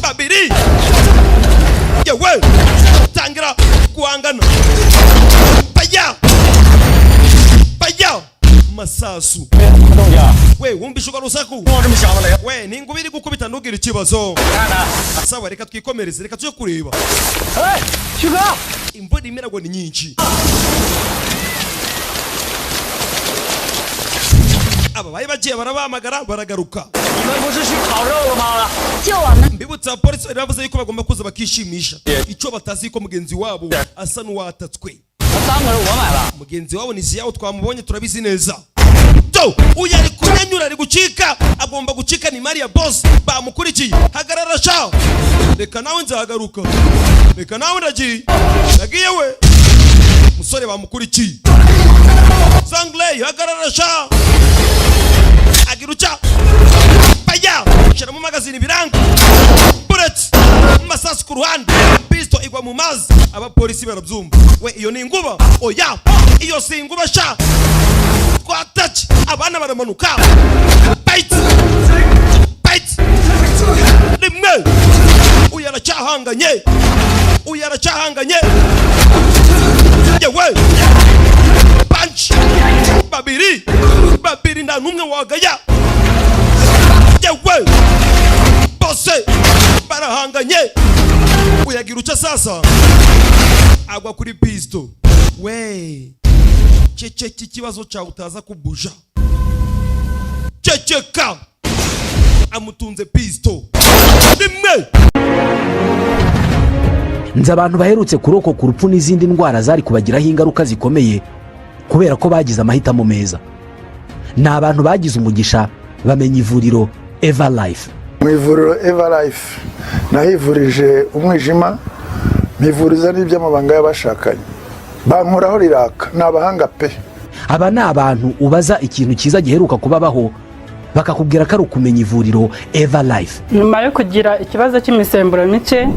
D: Babiri. Yewe! Tangira guhangana. Paya! Paya! Masasu. We wumvishe uko rusaku? We ningubiri gukubita ntugira ikibazo. Sawa reka twikomereze reka tuje kureba. Imvura imiragwa ni nyinshi. Aba bayi bagiye barabahamagara baragaruka. Mbibutsa polisi baravuze yuko bagomba kuza bakishimisha. Icyo batazi ko mugenzi wabo asa n'uwatatswe. Mugenzi wabo ni ziyawo twamubonye turabizi neza. Do! Uyu ari kunyanyura ari gucika. Agomba gucika ni Maria Boss. Bamukurikiye. Hagarara sha. Reka nawe nzahagaruka. Reka nawe ndagiye. Ndagiye we. Musore bamukurikiye. Zangley hagarara sha. Agiruca. Paya. Shira mu magazine biranga. Bullet. Masasu ku ruhande. Pistol igwa mu mazi. Abapolisi barabyumva. We iyo ni inguba. Oya. Iyo si inguba sha. Touch. Abana baramanuka. Bite. Bite. Rimwe. Uyu aracyahanganye. Uyu aracyahanganye. Yewe. Punch. Babiri. Babiri nta numwe wagaya. Yewe. Bose barahanganye. uyagira uca sasa agwa kuri pisto. We ceceka ikibazo cyawe utaza kubuja, ceceka. Amutunze pisto rimwe.
A: nzi abantu baherutse kurokoka urupfu n'izindi ndwara zari kubagiraho ingaruka zikomeye kubera ko bagize amahitamo meza. ni abantu bagize umugisha bamenya ivuriro Eva Life.
B: mu ivuriro Eva Life nahivurije umwijima, mpivuriza n'iby'amabanga y'abashakanye, bankuraho riraka. ni abahanga pe.
A: aba ni abantu ubaza ikintu cyiza giheruka kubabaho bakakubwira ko ari ukumenya ivuriro Eva Life.
C: nyuma yo kugira ikibazo cy'imisemburo mike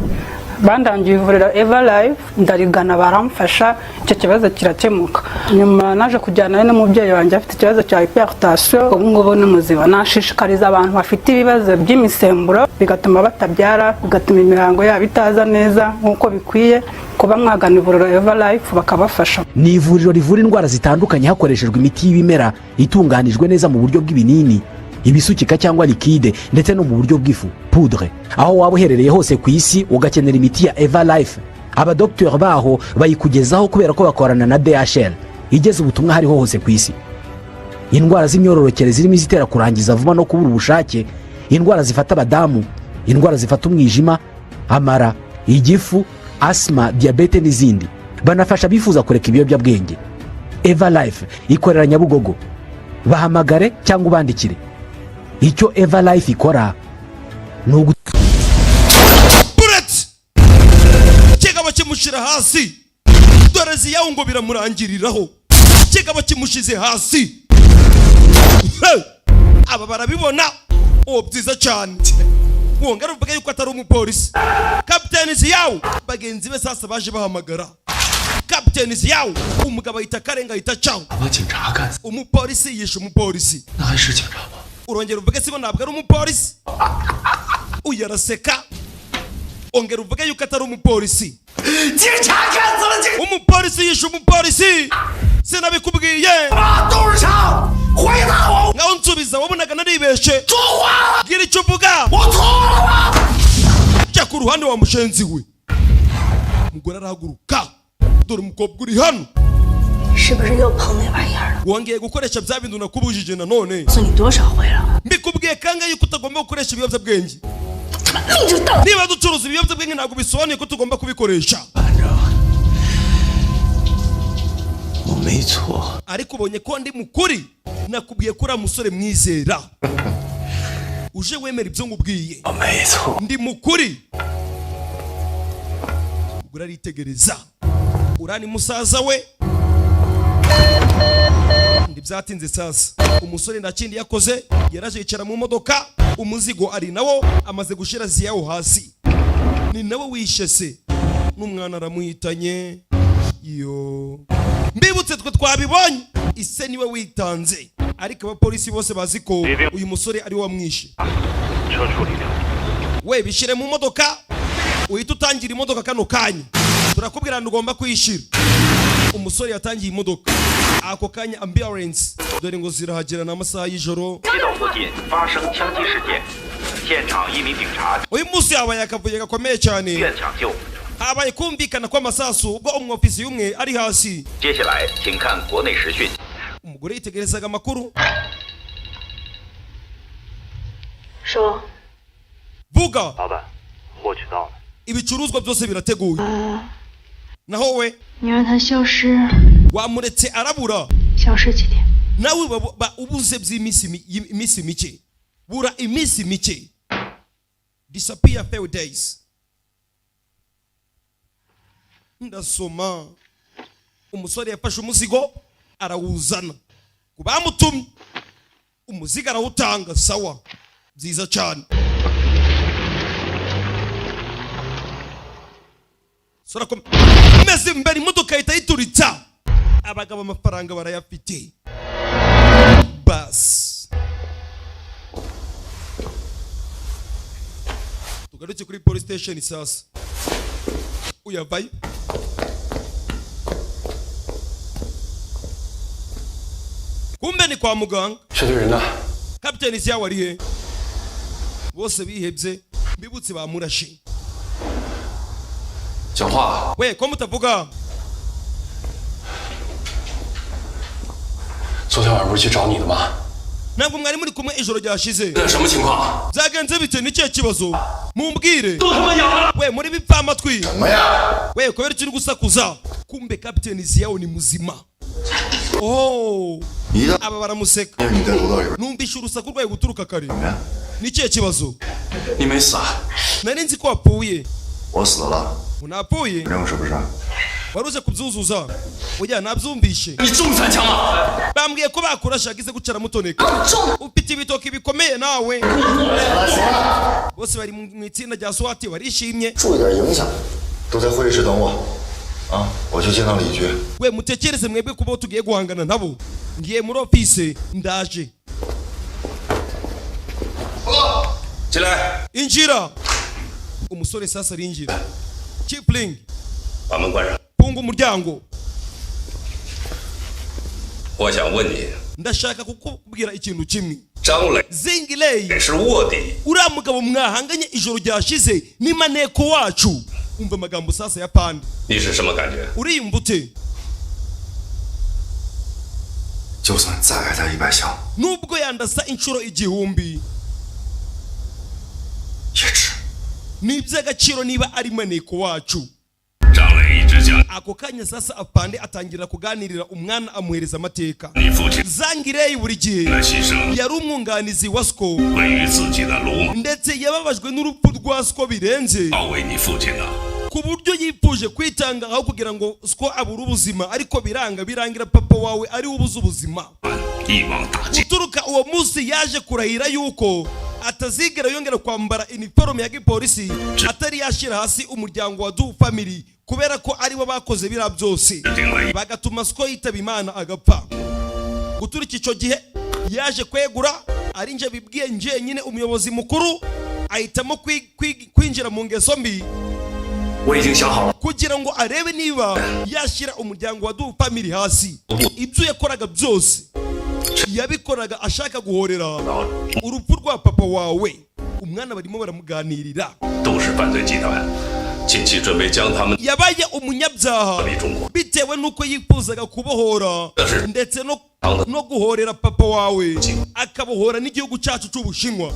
C: bandangiye ivuriro Eva Life, ndarigana baramfasha, icyo kibazo kirakemuka. nyuma naje kujyana n'umubyeyi wanjye afite ikibazo cya hypertension, ubu ngubu ni muzima. nashishikariza abantu bafite ibibazo by'imisemburo bigatuma batabyara, bigatuma imihango yabo itaza neza nk'uko bikwiye, kuba mwagana ivuriro Eva Life bakabafasha.
A: ni ivuriro rivura indwara zitandukanye hakoreshejwe imiti y'ibimera itunganijwe neza mu buryo bw'ibinini, ibisukika cyangwa likide, ndetse no mu buryo bw'ifu poudre. aho waba uherereye hose ku isi ugakenera imiti ya Eva Life, abadokiteri baho bayikugezaho kubera ko bakorana na DHL igeze ubutumwa hariho hose ku isi. indwara z'imyororokere zirimo izitera kurangiza vuba no kubura ubushake, indwara zifata abadamu, indwara zifata umwijima, amara, igifu, asima, diyabete n'izindi. banafasha bifuza kureka ibiyobyabwenge. Eva Life ikorera Nyabugogo. bahamagare cyangwa ubandikire. icyo Eva Life ikora ni
D: buretse kigabo kimushira hasi, dore ziyawo ngo biramurangiriraho, kigabo kimushize hasi. aba barabibona byiza cyane. wongera uvuga yuko atari umupolisi. kapiteni ziyawo bagenzi be sasa baje bahamagara kapiteni ziyawo, umugabo ahita karenga ahita cawo. umupolisi yishe umupolisi. urongera uvuge siko ntabwo ari umupolisi. uyaraseka. ongera uvuge yuko atari umupolisi. umupolisi yishe umupolisi. sinabikubwiye. ngaho nsubiza, wabonaga naribeshe. gira icyo uvuga. jya ku ruhande wa mushenzi we. umugore arahaguruka. dore umukobwa uri hano. wongeye gukoresha bya bintu nakubujije nanone. mbikubwiye kangahe yuko utagomba gukoresha ibiyobyabwenge. niba ducuruza ibiyobyabwenge ntabwo bisobanuye ko tugomba kubikoresha. ariko ubonye ko ndi mukuri, nakubwiye ko uri umusore mwizera. uje wemera ibyo ngubwiye. ndi mukuri. ubwo aritegereza. urani musaza we. ndi byatinze sasa. umusore ndakindi yakoze, yaraje yicara mu modoka, umuzigo ari nawo amaze gushira ziyawo hasi. ni nawe wishe se, n'umwana aramuhitanye. yo mbibutse twe twabibonye, ise niwe witanze, ariko abapolisi bose bazi ko uyu musore ari wamwishe. we bishire mu modoka, uhita utangira imodoka kano kanya. turakubwira ngo ugomba kuyishira. umusore yatangiye imodoka. ako kanya ambulance dore ngo zirahagera n'amasaha y'ijoro. uyu munsi habaye akavuyo gakomeye cyane. habaye kumvikana kw'amasasu ubwo umwofisi umwe ari hasi. umugore yitegerezaga amakuru. vuga. ibicuruzwa byose birateguye. naho we wamuretse arabura. nawe ubuze by'iminsi mike. bura iminsi mike. disappear few days. ndasoma. umusore yafashe umuzigo arawuzana ku bamutumye. umuzigo arawutanga. sawa, byiza cyane. meze imbere imodoka ihita yituritsa. abagabo amafaranga barayafite. basi tugaruke kuri police station sasa. uyavayo. kumbe ni kwa muganga. kapiteni ziyawo ari he? bose bihebye, mbibutse bamurashe.
H: 讲话。
D: 喂，ko mutavuga?
H: 昨天晚上不是去找你的吗？
D: ntabwo mwari muri kumwe ijoro ryashize.
H: 那什么情况？
D: byagenze bite ni cye kibazo? mumbwire. we muri bipfa amatwi. we kubera icyo uri gusakuza. kumbe kapiteni Ziyawo ni muzima. oh aba baramuseka. numvishe urusaku rwawe guturuka kare. ni cye kibazo?
I: 你没死啊？
D: nari nzi ko wapfuye.
I: 我死了。
D: unapfuye?
I: 任务是不是？
D: waruze kubyuzuza. oya nabyumvishe.
H: 你中3枪了！
D: bambwiye ko bakurashagize gucara mutoneka. ufite ibitoki bikomeye nawe. bose bari mu itsinda rya swati barishimye.
I: 注意点影响，都在会议室等我。啊，我去见到李局。
D: we mutekereze mwebwe kuba tugiye guhangana nabo. ngiye muri office ndaje.
E: 进来，
D: injira. umusore sasa arinjira. Kipling,
E: 把门关上。
D: funga umuryango.
E: 我想问你，
D: ndashaka kukubwira ikintu kimwe.
E: 张磊
D: Zingilei
E: 是卧底，
D: uriya mugabo mwahanganye ijoro ryashize ni maneko wacu. umva amagambo sasa ya pande.
E: 你是什么感觉？
D: uriyumva ute?
I: 就算再挨他100枪，
D: nubwo yandasa inshuro igihumbi
I: 也值。
D: ni iby'agaciro niba ari maneko wacu.
E: 张磊一直讲
D: ako kanya sasa apande atangira kuganirira umwana amuhereza amateka.
E: 你父亲
D: Zangilei buri gihe
E: 的牺牲
D: yari umwunganizi wa Sko
E: 位于自己的鲁莽，
D: ndetse yababajwe n'urupfu rwa Sko birenze
E: 要为你父亲呢。
D: ku buryo yipfuje kwitanga aho kugira ngo Sko abure ubuzima, ariko birangira papa wawe ari ubuze ubuzima.
E: 一网打尽。
D: uturuka uwo munsi yaje kurahira yuko atazigera yongera kwambara iniforume ya gipolisi atari yashyira hasi umuryango wa Du Family, kubera ko aribo bakoze bira byose bagatuma Sko yitaba Imana agapfa. guturika icyo gihe yaje kwegura, ari nje bibwiye nje nyine umuyobozi mukuru ahitamo kwinjira mu ngeso mbi
J: 我已经想好了。
D: kugira ngo arebe niba yashyira umuryango wa Du Family hasi. ibyo yakoraga byose yabikoraga ashaka guhorera urupfu rwa papa wawe. umwana barimo baramuganirira.
E: 都是犯罪集团，近期准备将他们
D: yabaye umunyabyaha
E: 离中国。
D: bitewe nuko yifuzaga kubohora ndetse no guhorera papa wawe, akabohora n'igihugu cyacu cy'Ubushinwa.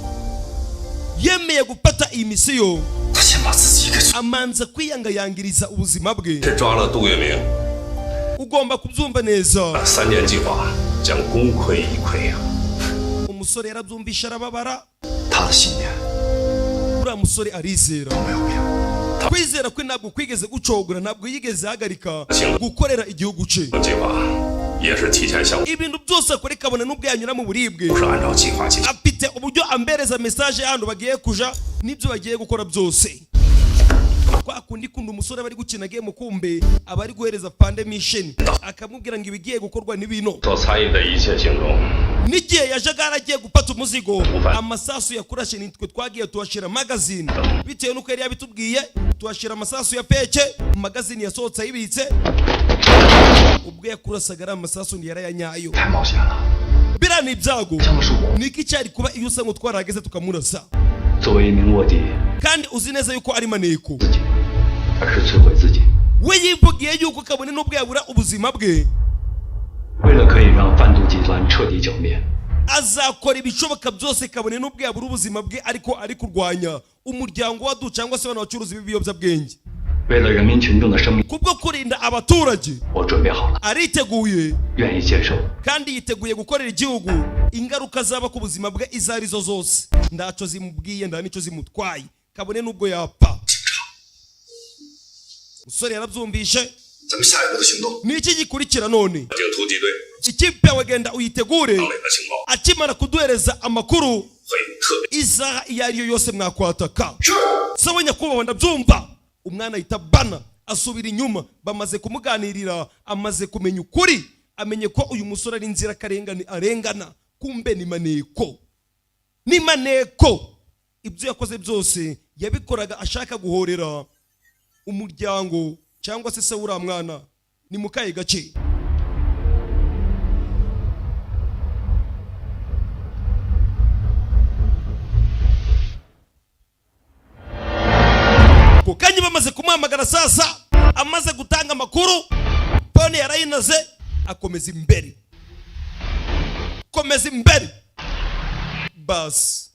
D: yemeye gufata iyi misiyo,
I: 他先把自己给做。
D: amanza kwiyangayangiriza ubuzima bwe.
E: 是抓了杜月明，
D: ugomba kubyumva neza.
E: 3年计划将功亏一篑呀。
D: umusore yarabyumvisha arababara.
I: 他的信念
D: uriya musore arizera.
I: 都没有变。
D: kwizera kwe ntabwo kwigeze gucogora, ntabwo yigeze ahagarika gukorera igihugu cye.
E: 计划也是提前向，
D: ibintu byose akora kabone n'ubwo yanyura mu buribwe,
E: 不是按照计划进行。
D: afite uburyo ambereza message y'ahantu bagiye kuja n'ibyo bagiye gukora byose. kwa kundi kunda umusore bari gukina game, kumbe abari guhereza pande mission, akamubwira ngo ibigiye gukorwa n'ibino.
E: 所参与的一切行动，
D: n'igihe yajaga aragiye gufata umuzigo, amasasu yakurashe nitwe twagiye tuhashira magazine, bitewe nuko yari yabitubwiye. tuhashira amasasu ya peke, magazine yasohotse ayibitse. ubwo yakurasaga ari amasasu ndi yarayanyayo.
I: 太冒险了。
D: biriya ni ibyago.
I: 这么说，
D: niki cyari kuba iyo usa ngo twarahageze tukamurasa,
J: 作为一名卧底，
D: kandi uzi neza yuko ari maneko.
J: 自己，而是摧毁自己。
D: we yivugiye yuko kabone n'ubwo yabura ubuzima bwe,
J: 为了可以让贩毒集团彻底剿灭，
D: azakora ibishoboka byose kabone n'ubwo yabura ubuzima bwe, ariko ari kurwanya umuryango wa Du cyangwa se abantu bacuruza ibiyobyabwenge.
J: 为了人民群众的生命，
D: kubwo kurinda abaturage
J: 我准备好了，
D: ariteguye
J: 愿意接受。
D: kandi yiteguye gukorera igihugu. ingaruka zaba ku buzima bwe izo arizo zose ntacyo zimubwiye, nta nicyo zimutwaye, kabone n'ubwo yapfa. umusore yarabyumvishe.
I: 咱们下一步的行动，
D: ni iki gikurikira none?
E: 警突击队
D: ikipe yawe genda uyitegure.
E: 张磊的情报
D: akimara kuduhereza amakuru
E: 会特别
D: isaha iyo ari yo yose mwakwataka. sawa nyakubahwa, ndabyumva. umwana ahita bana asubira inyuma. bamaze kumuganirira, amaze kumenya ukuri, amenye ko uyu musore ari inzirakarengane arengana. kumbe ni maneko, ni maneko. ibyo yakoze byose yabikoraga ashaka guhorera umuryango cyangwa se se uriya mwana. ni mu kahe gace? ku kanya bamaze kumuhamagara sasa amaze gutanga amakuru pone yarayinaze akomeza imbere bas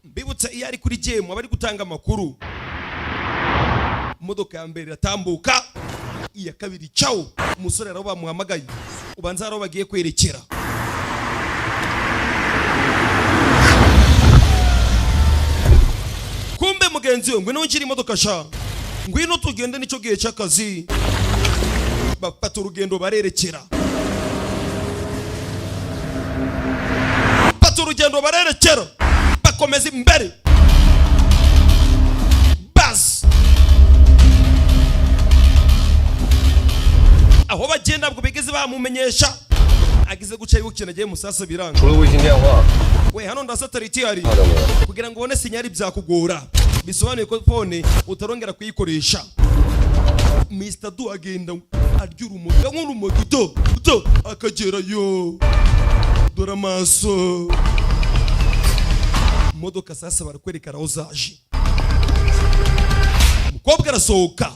D: bibutsa iyo ari kuri jemu abari gutanga amakuru imodoka ya mbere iratambuka iya kabiri cawo umusore rero bamuhamagaye ubanza rero bagiye kwerekera kumbe mugenzi we ngwino nkiri imodoka sha ngwino tugende nicyo gihe cy'akazi bafata urugendo barerekera bakomeza imbere bas aho bagenda bwo bigeze bamumenyesha agize guca yukina giye musasa biranga we hano nda satellite yari kugira ngo ubone sinyari byakugora bisobanuye ko phone utarongera kuyikoresha Mr. Du agenda arya urumogi nk'urumogi do akagera yo dore amaso modoka sasa barakwerekana aho zaje umukobwa arasohoka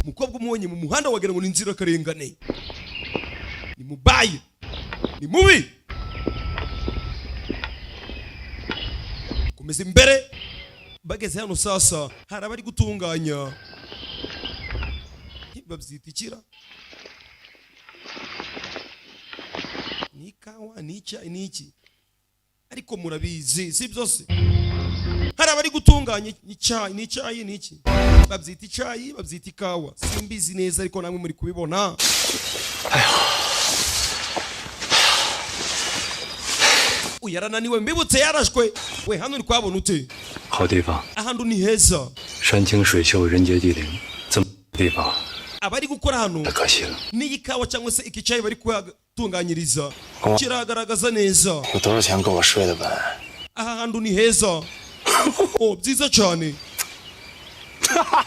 D: umukobwa umubonye mu muhanda wagira ngo ni inzira karengane ni mubaye ni mubi komeza imbere bageze hano sasa hari abari gutunganya babyitikira ni kawa niki ariko murabizi si byose hari abari gutunganya icyayi niki babyita icyayi babyita ikawa simbizi neza ariko namwe muri kubibona uyarananiwe mbibutse yarashwe we hano uri kwabona ute
J: 好地方
D: ahantu ni heza
J: 山清水秀人杰地灵这么地方
D: abari gukora hano
J: 太可惜了
D: ni ikawa cyangwa se ikicayi bari kutunganyiriza kiragaragaza neza
G: 有多少钱够我睡的本
D: aha hantu ni heza oh byiza cyane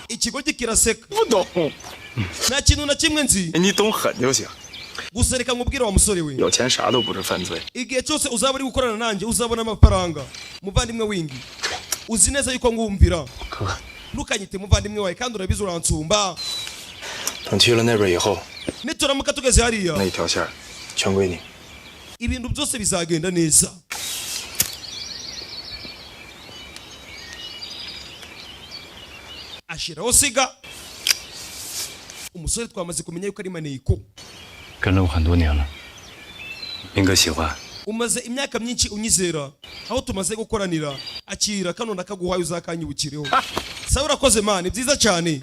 D: ikigo kiraseka
G: 不懂
D: nta kintu na kimwe nzi
G: 你懂狠就行
D: gusa reka nkubwire wa musore we
G: 有钱啥都不是犯罪
D: igihe cyose uzaba uri gukorana nanjye uzabona amafaranga muvandimwe wingi uzi neza yuko ngumvira ntukanyite muvandimwe wawe kandi urabizi uransumba
G: 等去了那边以后
D: nituramuka tugeze hariya
G: 那一条线全归你
D: ibintu byose bizagenda neza ashiraho siga umusore twamaze kumenya yuko ari maneko
J: 跟了我很多年了，明哥喜欢。
D: umaze imyaka myinshi unyizera aho tumaze gukoranira akira kano nakaguhaye uzakanyibukireho sawa urakoze mani byiza cyane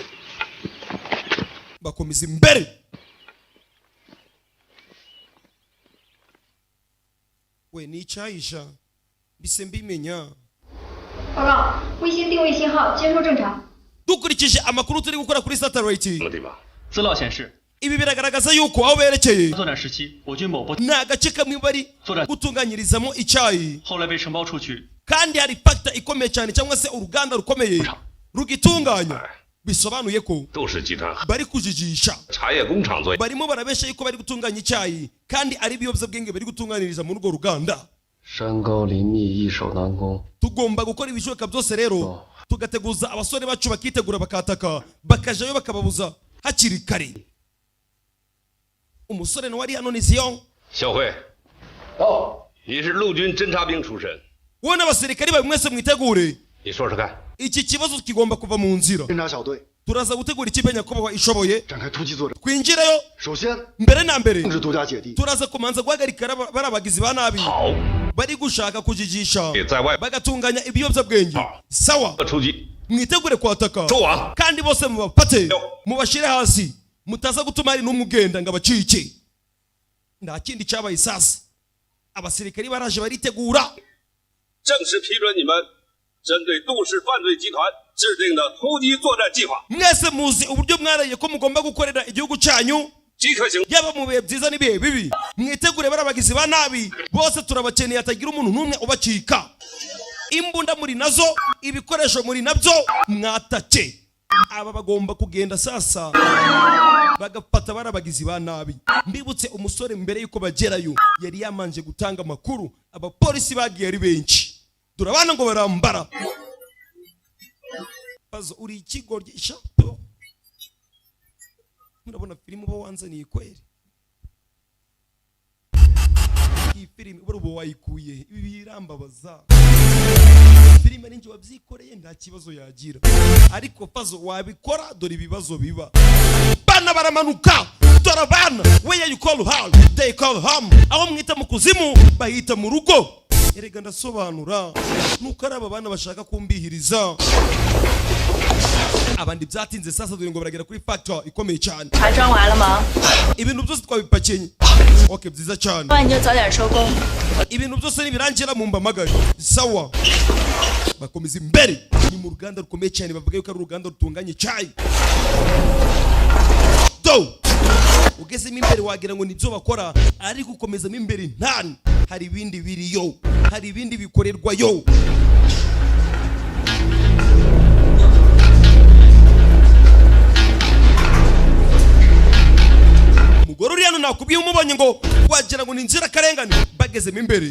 D: bakomeza imbere we nicayisha bise mbimenya
K: 报告，卫星定位信号接收正常。
D: dukurikije amakuru turi gukora kuri satellite
H: 什么地方？
J: 资料显示，
D: ibi biragaragaza yuko aho berekeye
J: 作战时期，我军某部
D: ni agace kamwe bari gutunganyirizamo icyayi
J: 后来被承包出去，
D: kandi hari factor ikomeye cyane cyangwa se uruganda rukomeye rugitunganya bisobanuye ko
H: 都是集团
D: bari kujijisha
H: 茶叶工厂作业。
D: barimo barabesha yuko bari gutunganya icyayi kandi ari ibiyobyabwenge bari gutunganiriza muri urwo ruganda
L: 山高林密，易守难攻。
D: tugomba gukora ibishoboka byose rero tugateguza abasore bacu bakitegura bakataka bakajayo bakababuza hakiri kare umusore nawe ari hano ni Zion
H: 小慧，到，你是陆军侦察兵出身，
D: wowe n'abasirikari bawe mwese mwitegure
H: 你说说看。
D: iki kibazo kigomba kuva mu nzira
M: 侦察小队
D: turaza gutegura ikipe nyakubahwa ishoboye
M: 展开突击作战。
D: twinjireyo
M: 首先，
D: mbere na mbere
M: 控制独家姐弟，
D: turaza kumanza guhagarika bari abagizi ba nabi bari gushaka kujijisha bagatunganya ibiyobyabwenge sawa
H: 出击，
D: mwitegure kwataka
H: 收网。
D: kandi bose mubafate mubashire hasi mutaza gutuma hari n'umwe ugenda ngo abacike nta kindi cyabaye sasa abasirikari baraje baritegura
H: 正式批准你们针对杜氏犯罪集团制定的突击作战计划。
D: mwese muzi uburyo mwaraye ko mugomba gukorera igihugu cyanyu
H: 即刻行。
D: yaba mu bihe byiza n'ibihe bibi mwitegure bari abagizi ba nabi bose turabakeneye hatagira umuntu n'umwe ubacika imbunda muri nazo ibikoresho muri nabyo mwatake aba bagomba kugenda sasa bagafata bari abagizi ba nabi mbibutse umusore mbere yuko bagerayo yari yamanje gutanga amakuru abapolisi bagiye ari benshi turabana ngo barambara bazo uri ikigoryi shapo murabona filime uba wanzaniye kweri iyi filime ubu wayikuye ibi birambabaza filime ninjye wabyikoreye nta kibazo yagira ariko fazo wabikora dore ibibazo biba bana baramanuka turabana where you call home they call home aho mwita mu kuzimu bahita mu rugo erega ndasobanura nuko ari aba bana bashaka kumbihiriza abandi byatinze sasa dore ngo baragera kuri factor ikomeye cyane ibintu byose twabipakenye okay byiza cyane ibintu byose nibirangira mu mbamagari sawa bakomeza imbere ni mu ruganda rukomeye cyane bavuga yuko ari uruganda rutunganye cyayi do ugezemo imbere wagira ngo nibyo bakora ariko ukomezamo imbere ntani hari ibindi biriyo hari ibindi bikorerwayo umugore uri hano nakubwiye umubonye ngo wagira ngo ni inzirakarengane bagezemo imbere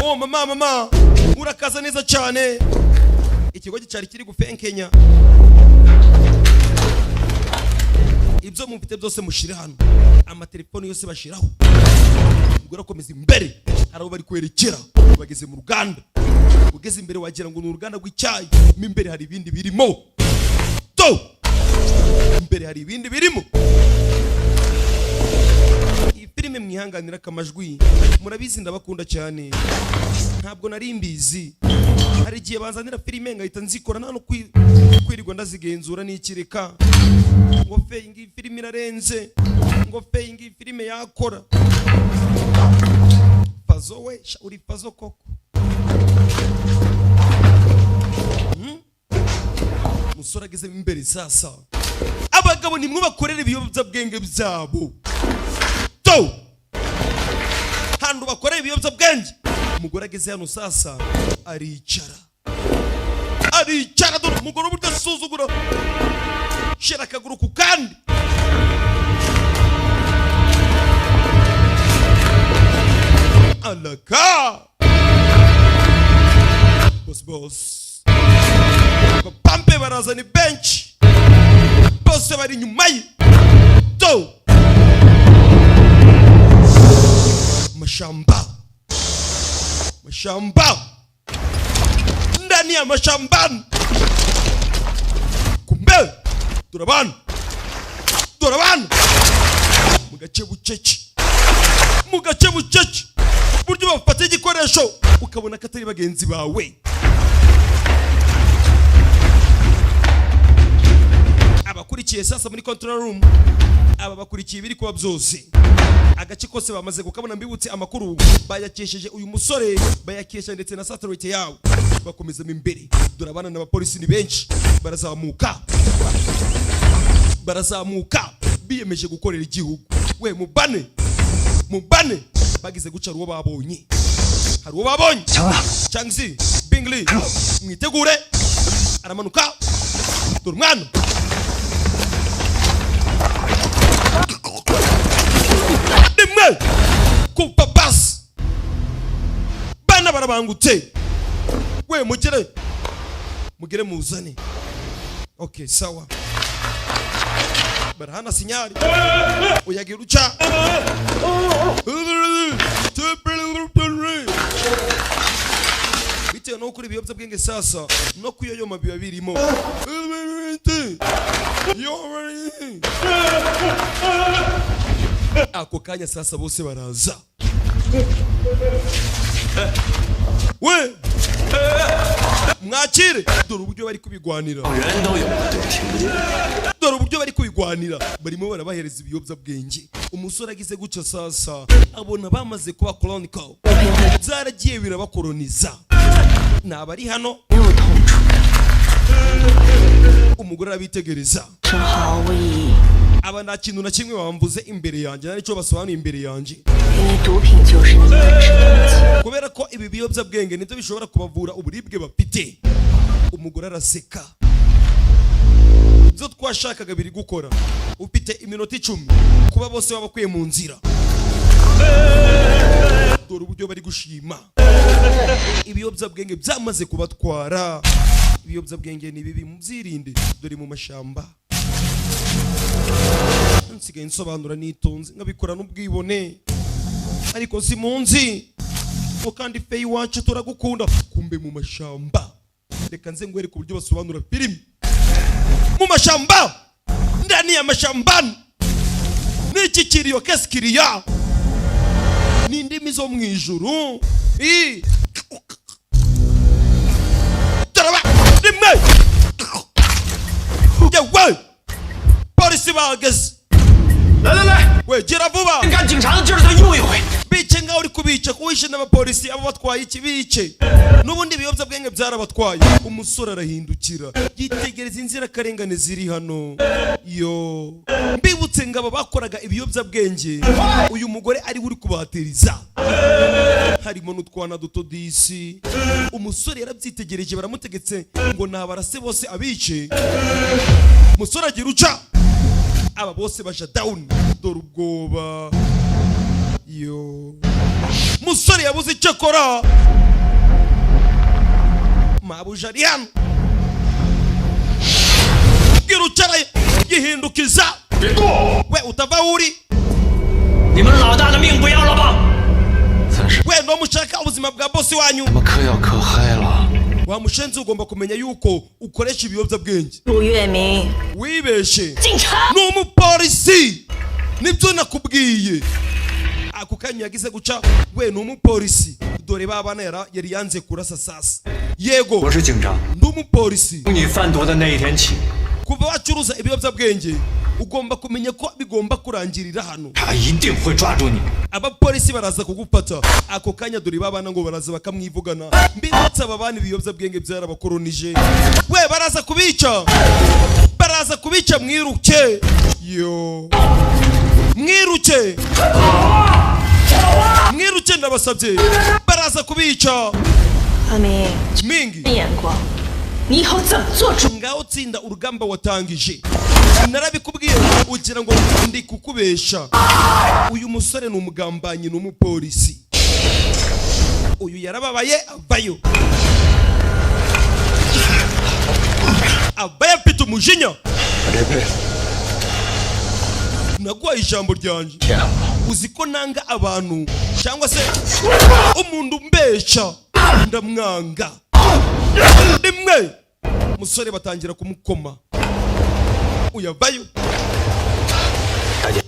D: oh mama urakaza neza cyane ikigo cyari kiri gufenkenya ibyo mufite byose mushire hano amatelefone yose bashiraho umugore akomeza imbere hari abo bari kwerekera bageze mu ruganda ugeze imbere wagira ngo ni uruganda rw'icyayi mo imbere hari ibindi birimo to imbere hari ibindi birimo iyi filime mwihanganira akamajwi murabizi ndabakunda cyane ntabwo nari mbizi hari igihe banzanira filime ngahita nzikora nta no kwirirwa ndazigenzura n'ikireka ngo feyingi filime irarenze ngo feyingi filime yakora fazo we uri fazo koko musore ageze imbere sasa abagabo nimwe bakorera ibiyobyabwenge byabo to hano bakorera ibiyobyabwenge umugore ageze hano sasa aricara dore umugore uburyo asuzugura shira akaguru ku kandi alaka boss bapampe barazana bench bose bari nyuma ye to mashamba ndani ya mashambani kumbe turabana mu gace bucece buryo bafata igikoresho ukabona ko atari bagenzi bawe abakurikiye sasa muri control room aba bakurikiye biri kuba byose agace kose bamaze kukabona mbibutse amakuru bayakesheje uyu musore bayakesha ndetse na satellite yawe bakomeza imbere durabana n'abapolisi ni benshi barazamuka biyemeje gukorera igihugu we mubane bagize guca ruwo babonye hari uwo babonye Changzi Bingli mwitegure aramanuka dore mwana dimwe kupa bas bana barabangutse we mugere muzane okay sawa barahana sinyari uyagira uca bitewe no kuri ibiyobyabwenge sasa no kuyoyoma biba birimo ako kanya sasa bose baraza we mwakire dore uburyo bari kubigwanira barimo barabahereza ibiyobyabwenge umusore agize guca sasa abona bamaze kuba colonical zaragiye birabakoloniza nabari hano umugore arabitegereza aba nta kintu na kimwe bambuze imbere yanjye nta nicyo basobanuye imbere yanjye kubera ko ibi biyobyabwenge nibyo bishobora kubavura uburibwe bafite umugore araseka ibyo twashakaga biri gukora ufite iminota 10 kuba bose babakwiye mu nzira dore uburyo bari gushima ibiyobyabwenge byamaze kubatwara. Ibiyobyabwenge ni bibi, mubyirinde, dore mu mashamba. Nsigaye nsobanura nitonze nkabikora n'ubwibone, ariko simunzi ngo kandi feyi wacu turagukunda, kumbe mu mashamba. Reka nze ngwereke uburyo basobanura filimi mu mashamba. Ndani ya mashambani niki kiriyo kesikiriya ni indimi zo mu ijuru. Rimwe yewe polisi bahageze. We gira vuba, bice ngaho uri kubica kuwishe n'abapolisi. Abo batwaye iki bice, n'ubundi ibiyobyabwenge byarabatwaye. Umusore arahindukira yitegereza inzirakarengane ziri hano. Yo mbibutse ngabo bakoraga ibiyobyabwenge, uyu mugore ari uri kubahatiriza, harimo n'utwana duto disi. Umusore yarabyitegereje, baramutegetse ngo nabarase bose abice. Umusore agira uca, aba bose baja down. Dore ubwoba. Yo musore yabuze icyo akora, mabuja ari hano. Gira ucara yihindukiza. We utava uri, we no mushaka ubuzima bwa bosi wanyu. Wa mushenzi ugomba kumenya yuko ukoresha ibiyobyabwenge. Wibeshe n'umupolisi, nibyo nakubwiye. Ako kanya yagize guca, we n'umupolisi. Dore babana yari yanze kurasa sasa. Yego ndumupolisi. Kuva wacuruza ibiyobyabwenge ugomba kumenya ko bigomba kurangirira hano. Abapolisi baraza kugufata. Ako kanya dore babana ngo baraza bakamwivugana. Mbibutsa ababana ibiyobyabwenge byarabakoronije. We baraza kubica, baraza kubica. Mwiruke. Yo mwiruke, mwiruke ndabasabye, baraza kubica. Mingi ngaho tsinda urugamba watangije. Narabikubwiye ugira ngo ndi kukubesha. Uyu musore ni umugambanyi n'umupolisi. Uyu yarababaye avayo, avayo afite umujinya. Naguhaye ijambo ryanje, uzi ko nanga abantu cyangwa se umuntu mbesha ndamwanga. Rimwe musore batangira kumukoma. Uyavayo.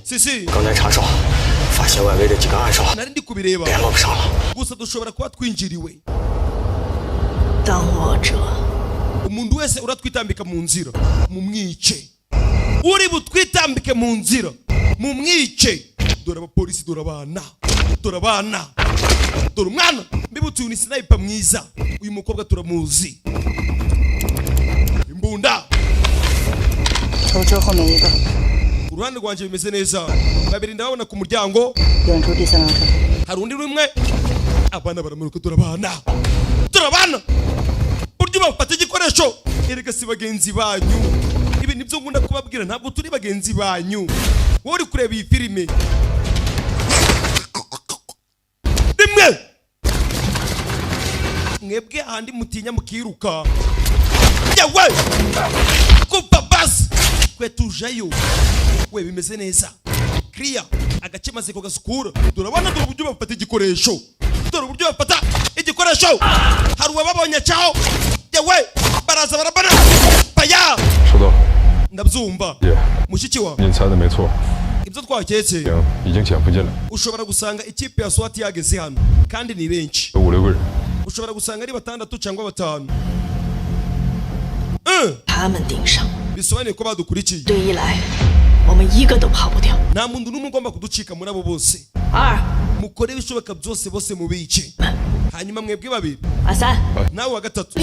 D: Sisi nari ndi kubireba, gusa dushobora kuba twinjiriwe. Umuntu wese uratwitambika mu nzira mumwice. Uri butwitambike mu nzira mumwice. Dore abapolisi, dore abana, dore abana, dore umwana. Mbibutse uyu ni sniper mwiza. Uyu mukobwa turamuzi. Imbunda uruhande rwanje bimeze neza. Babiri ndabona ku muryango, hari undi rumwe. Abana baramuruka. Dore abana, dore abana. Buryo bafata igikoresho. Erega si bagenzi banyu. Ibi nibyo ngunda kubabwira, ntabwo turi bagenzi banyu. Wowe uri kureba iyi filime. Rimwe mwebwe ahandi mutinya mukiruka. Yewe kupa basi kwe tujayo. We bimeze neza. Clear agace maze ko gasukura. Turabona dore uburyo bafata igikoresho. Dore uburyo bafata igikoresho. Hari uwababonye cyaho. Yewe baraza barabana. Paya ndabyumva. Mushiki wa ibyo twaketse ushobora gusanga ikipe ya SWAT yageze hano kandi ni benshi. Ushobora gusanga ari 6 cyangwa 5. Bisobanuye ko badukurikiye. Nta muntu n'umwe ugomba kuducika muri abo bose. Mukore ibishoboka byose bose mubice. Hanyuma mwebwe babiri nawe wa gatatu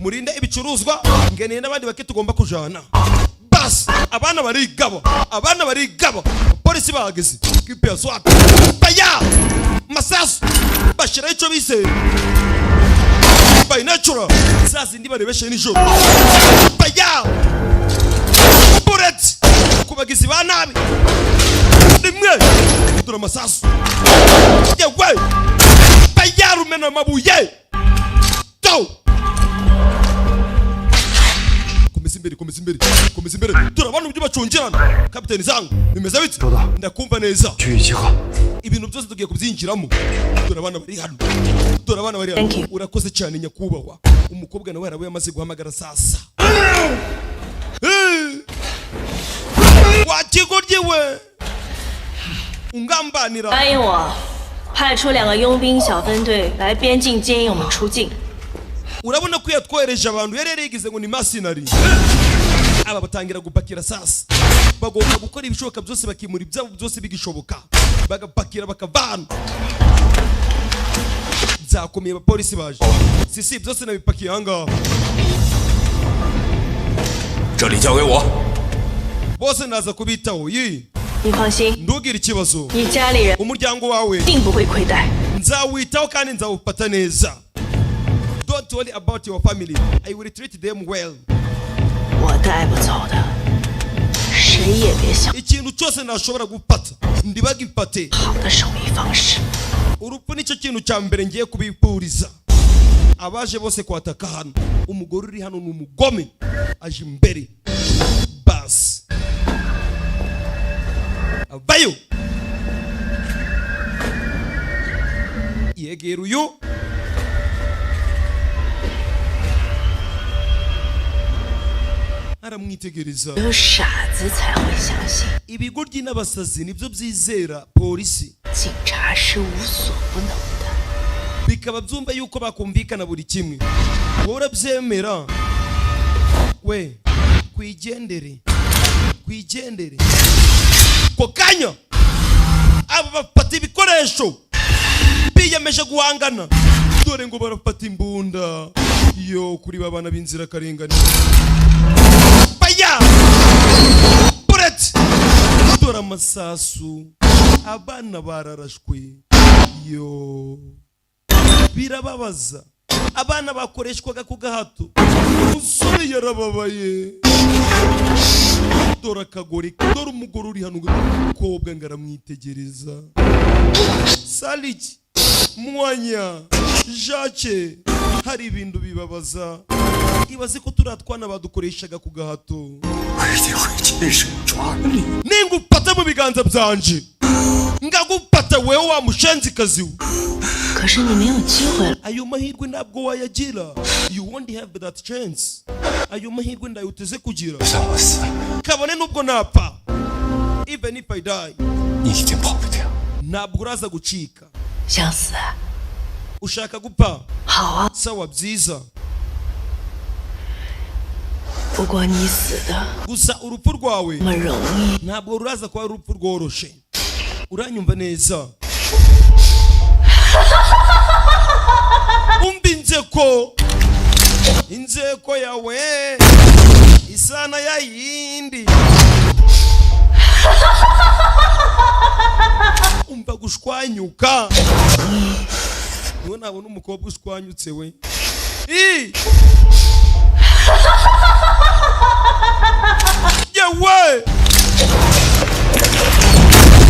D: murinde ibicuruzwa. Ngeneye n'abandi bake tugomba kujana. Bas abana barigaba, abana barigaba. Polisi bahageze. Kipe ya SWAT baya masasu bashira icyo bise by natural. Sasa ndi barebeshe nijoro. Baya bullet kubagizi ba nabi. Rimwe tura masasu. Yewe bayarumena amabuye go komeza imbere turabona uburyo bacungirana kapiteni zangu bimeze bite ndakumva neza ibintu byose tugiye kubyinjiramo turabana bari hano urakoze cyane nyakubahwa umukobwa nawe yarawe yamaze guhamagara sasa wakigoryewe ungambanira
F: 答应我派出2个佣兵小分队来边境接应我们出境。
D: urabona ko yatwohereje abantu yari yarigize ngo ni masinari aba batangira gupakira sasa bagomba gukora ibishoboka byose bakimura ibyabo byose bigishoboka bagapakira bakavana byakomeye abapolisi baje sisi byose nabipakiye ahangaha
E: 这里交给我
D: bose naza kubitaho yi
F: 你放心，
D: ntugire ikibazo
F: 你家里人
D: umuryango wawe
F: 定不会亏待。
D: nzawitaho kandi nzawufata neza. Don't worry about your family. I will treat them well.
F: 我带不走的，谁也别想。
D: ikintu cyose nashobora gufata ndibagifate.
F: 好的守密方式。
D: urupfu nicyo kintu cya mbere ngiye kubipuriza. abaje bose kwataka hano umugore uri hano ni umugome aje imbere bas avayo yegera uyu aramwitegereza
F: 只有傻子才会相信
D: ibigoryi n'abasazi nibyo byizera polisi
F: 警察是无所不能的
D: bikaba byumva yuko bakumvikana buri kimwe wowe urabyemera we kwigendere ko kanya aba bafata ibikoresho biyemeje guhangana dore ngo barafata imbunda yo kuri babana b'inzira karengane baya buret dore amasasu abana bararashwe yo birababaza abana bakoreshwaga ku gahato umusore yarababaye dore akagore dore umugore uri hano umukobwa ngo aramwitegereza saliki mwanya jake hari ibintu bibabaza ibaze ko turatwana badukoreshaga ku gahato ningupata mu biganza byanje ngagupata wewe wa mushenzikazi we
F: 可是你没有机会了
D: ayo mahirwe ntabwo wayagira you won't have that chance ayo mahirwe ndayuteze kugira kabone nubwo napfa even if I die
E: 你已经跑不掉
D: ntabwo uraza gucika
F: 想死
D: ushaka gupfa
F: 好啊
D: sawa byiza
F: 不过你死的
D: gusa urupfu rwawe
F: 那么容易
D: ntabwo ruraza kuba urupfu rworoshe uranyumva neza umva inzeko yawe isana ya yindi umva gushwanyuka niwe nabona umukobwa ushwanyutse we yewe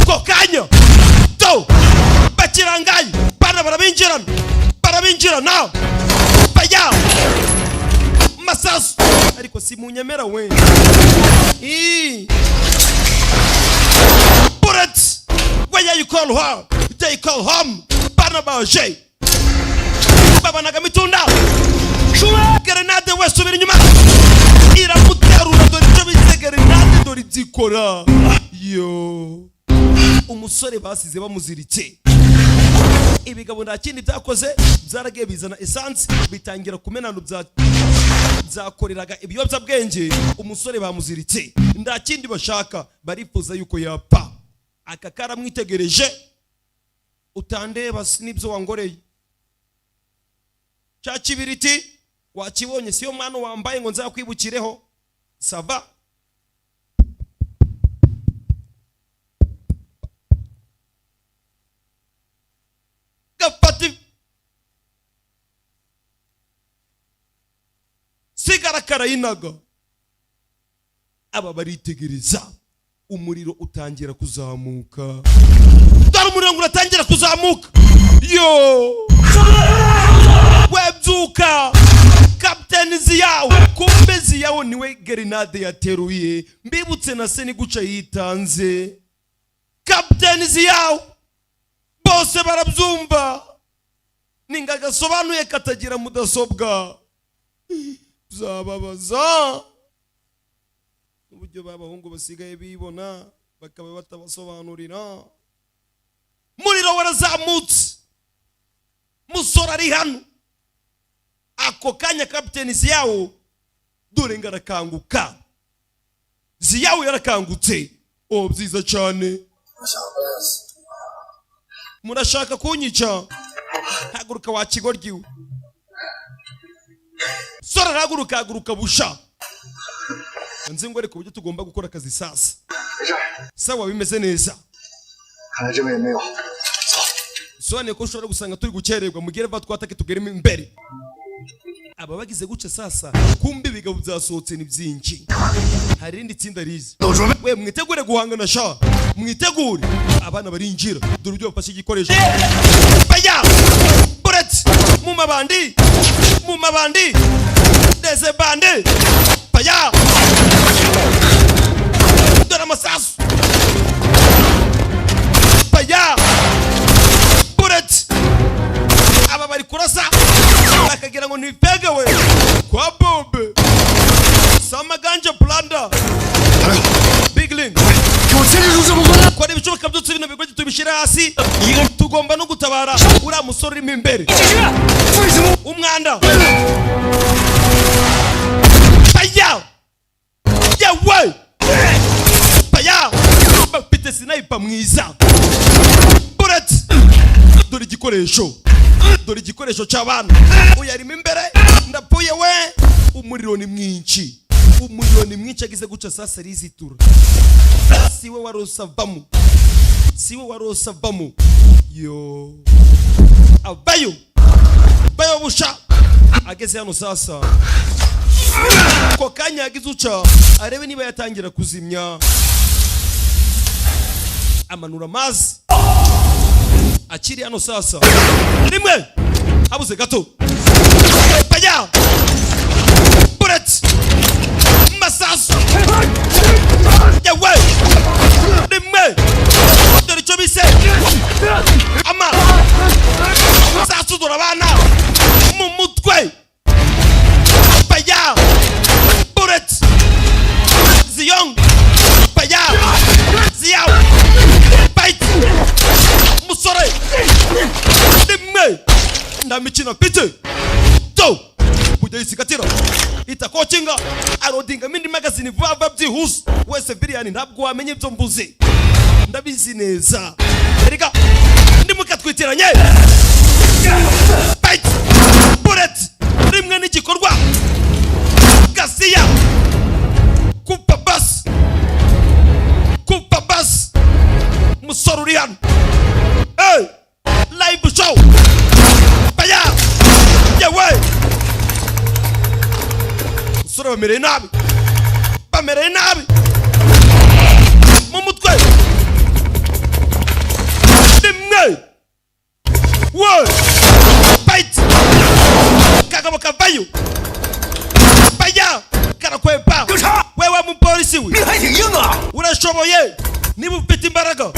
D: kokanya to bakirangaye bana barabinjirana baya masasu ariko simunyemera we bullets where you call her they call home bana baje babanaga mitunda shura grenade we subira inyuma iramuterura dore icyo bise grenade dore zikora yo umusore basize bamuziritse ibigabo nta kindi byakoze byaragiye bizana essence bitangira kumenana byakoreraga ibiyobyabwenge umusore bamuziritse nta kindi bashaka barifuza yuko yapfa aka karamwitegereje utandeba nibyo wangoreye cya kibiriti wakibonye siyo mwana wambaye ngo nzakwibukireho sava gapati sigara karayinaga aba baritegereza umuriro utangira kuzamuka dore umuriro uratangira kuzamuka yo webyuka kapiteni Ziyawo, kumbe Ziyawo niwe grenade yateruye, mbibutse na se ni guca yitanze. Kapiteni Ziyawo bose barabyumva, ninga Agasobanuye katagira mudasobwa, zababaza uburyo babahungu basigaye bibona bakaba batabasobanurira. Muriro warazamutse, musora ari hano. Ako kanya kapiteni Ziyawo dore ngarakanguka. Ziyawo yarakangutse. Oh, byiza cyane. Murashaka kunyica? Haguruka wa kigoryiwe. Sora haguruka busha. Nzi ngo ariko buryo tugomba gukora akazi sasa. Sawa bimeze neza. Soane ko ushobora gusanga turi gukererwa mugire va twatake tugere imbere. Aba bagize guca sasa kumbi bigabo byasohotse ni byinshi. Hari indi tsinda rize. We mwitegure guhangana sha. Mwitegure. Abana barinjira. Dore ibyo bafashe igikoresho. Baya! Buret! Mu mabandi. Deze bande. Baya! Dore amasasu. Baya! Buret! Aba bari kurasa. Bakagira ngo nipege we. Kwa bombe. Sama ganja blanda. Big link. Kwa ibishoboka byose bino bigoje tubishira hasi. Tugomba no gutabara ura musore uri imbere. Umwanda. Baya! Yewe! Baya! Bapite sniper mwiza. Bullet! Dore igikoresho cy'abana. Uyarimo imbere ndapuye we. Umuriro ni mwinshi agize guca sasa rizitura. Siwe warosavamo. Yo. Abayo busha. Ageze hano sasa. Ko kanya agize uca arebe niba yatangira kuzimya. Amanura amazi. Akiri hano sasa. Rimwe. Habuze gato. Baya. Bullet. Masasu. Yewe. Rimwe. Dore icyo bise. Ama. Sasu dore abana. Mu mutwe. Baya. Bullet. Ziyong. Baya. Ziyawo. Bite. Musore. Rimwe. Ndamikina pite. To. Bujya isikatira. Itakocinga. Arodinga mindi magazine vuba byihuse. Wese Biriyani ntabwo wamenye ibyo mbuze. Ndabizi neza. Erika. Ndimukatwitiranye. Bite. Bullet. Rimwe n'igikorwa. Gashya. Kupa bus. Musoro uri hano. Hey. Live show. Baya. Yewe. Musoro bamereye nabi. Mu mutwe. Rimwe. Wo. Bite. Kagabo kavayo. Baya. Karakwepa. Wewe mupolisi we. Urashoboye. Niba ufite imbaraga.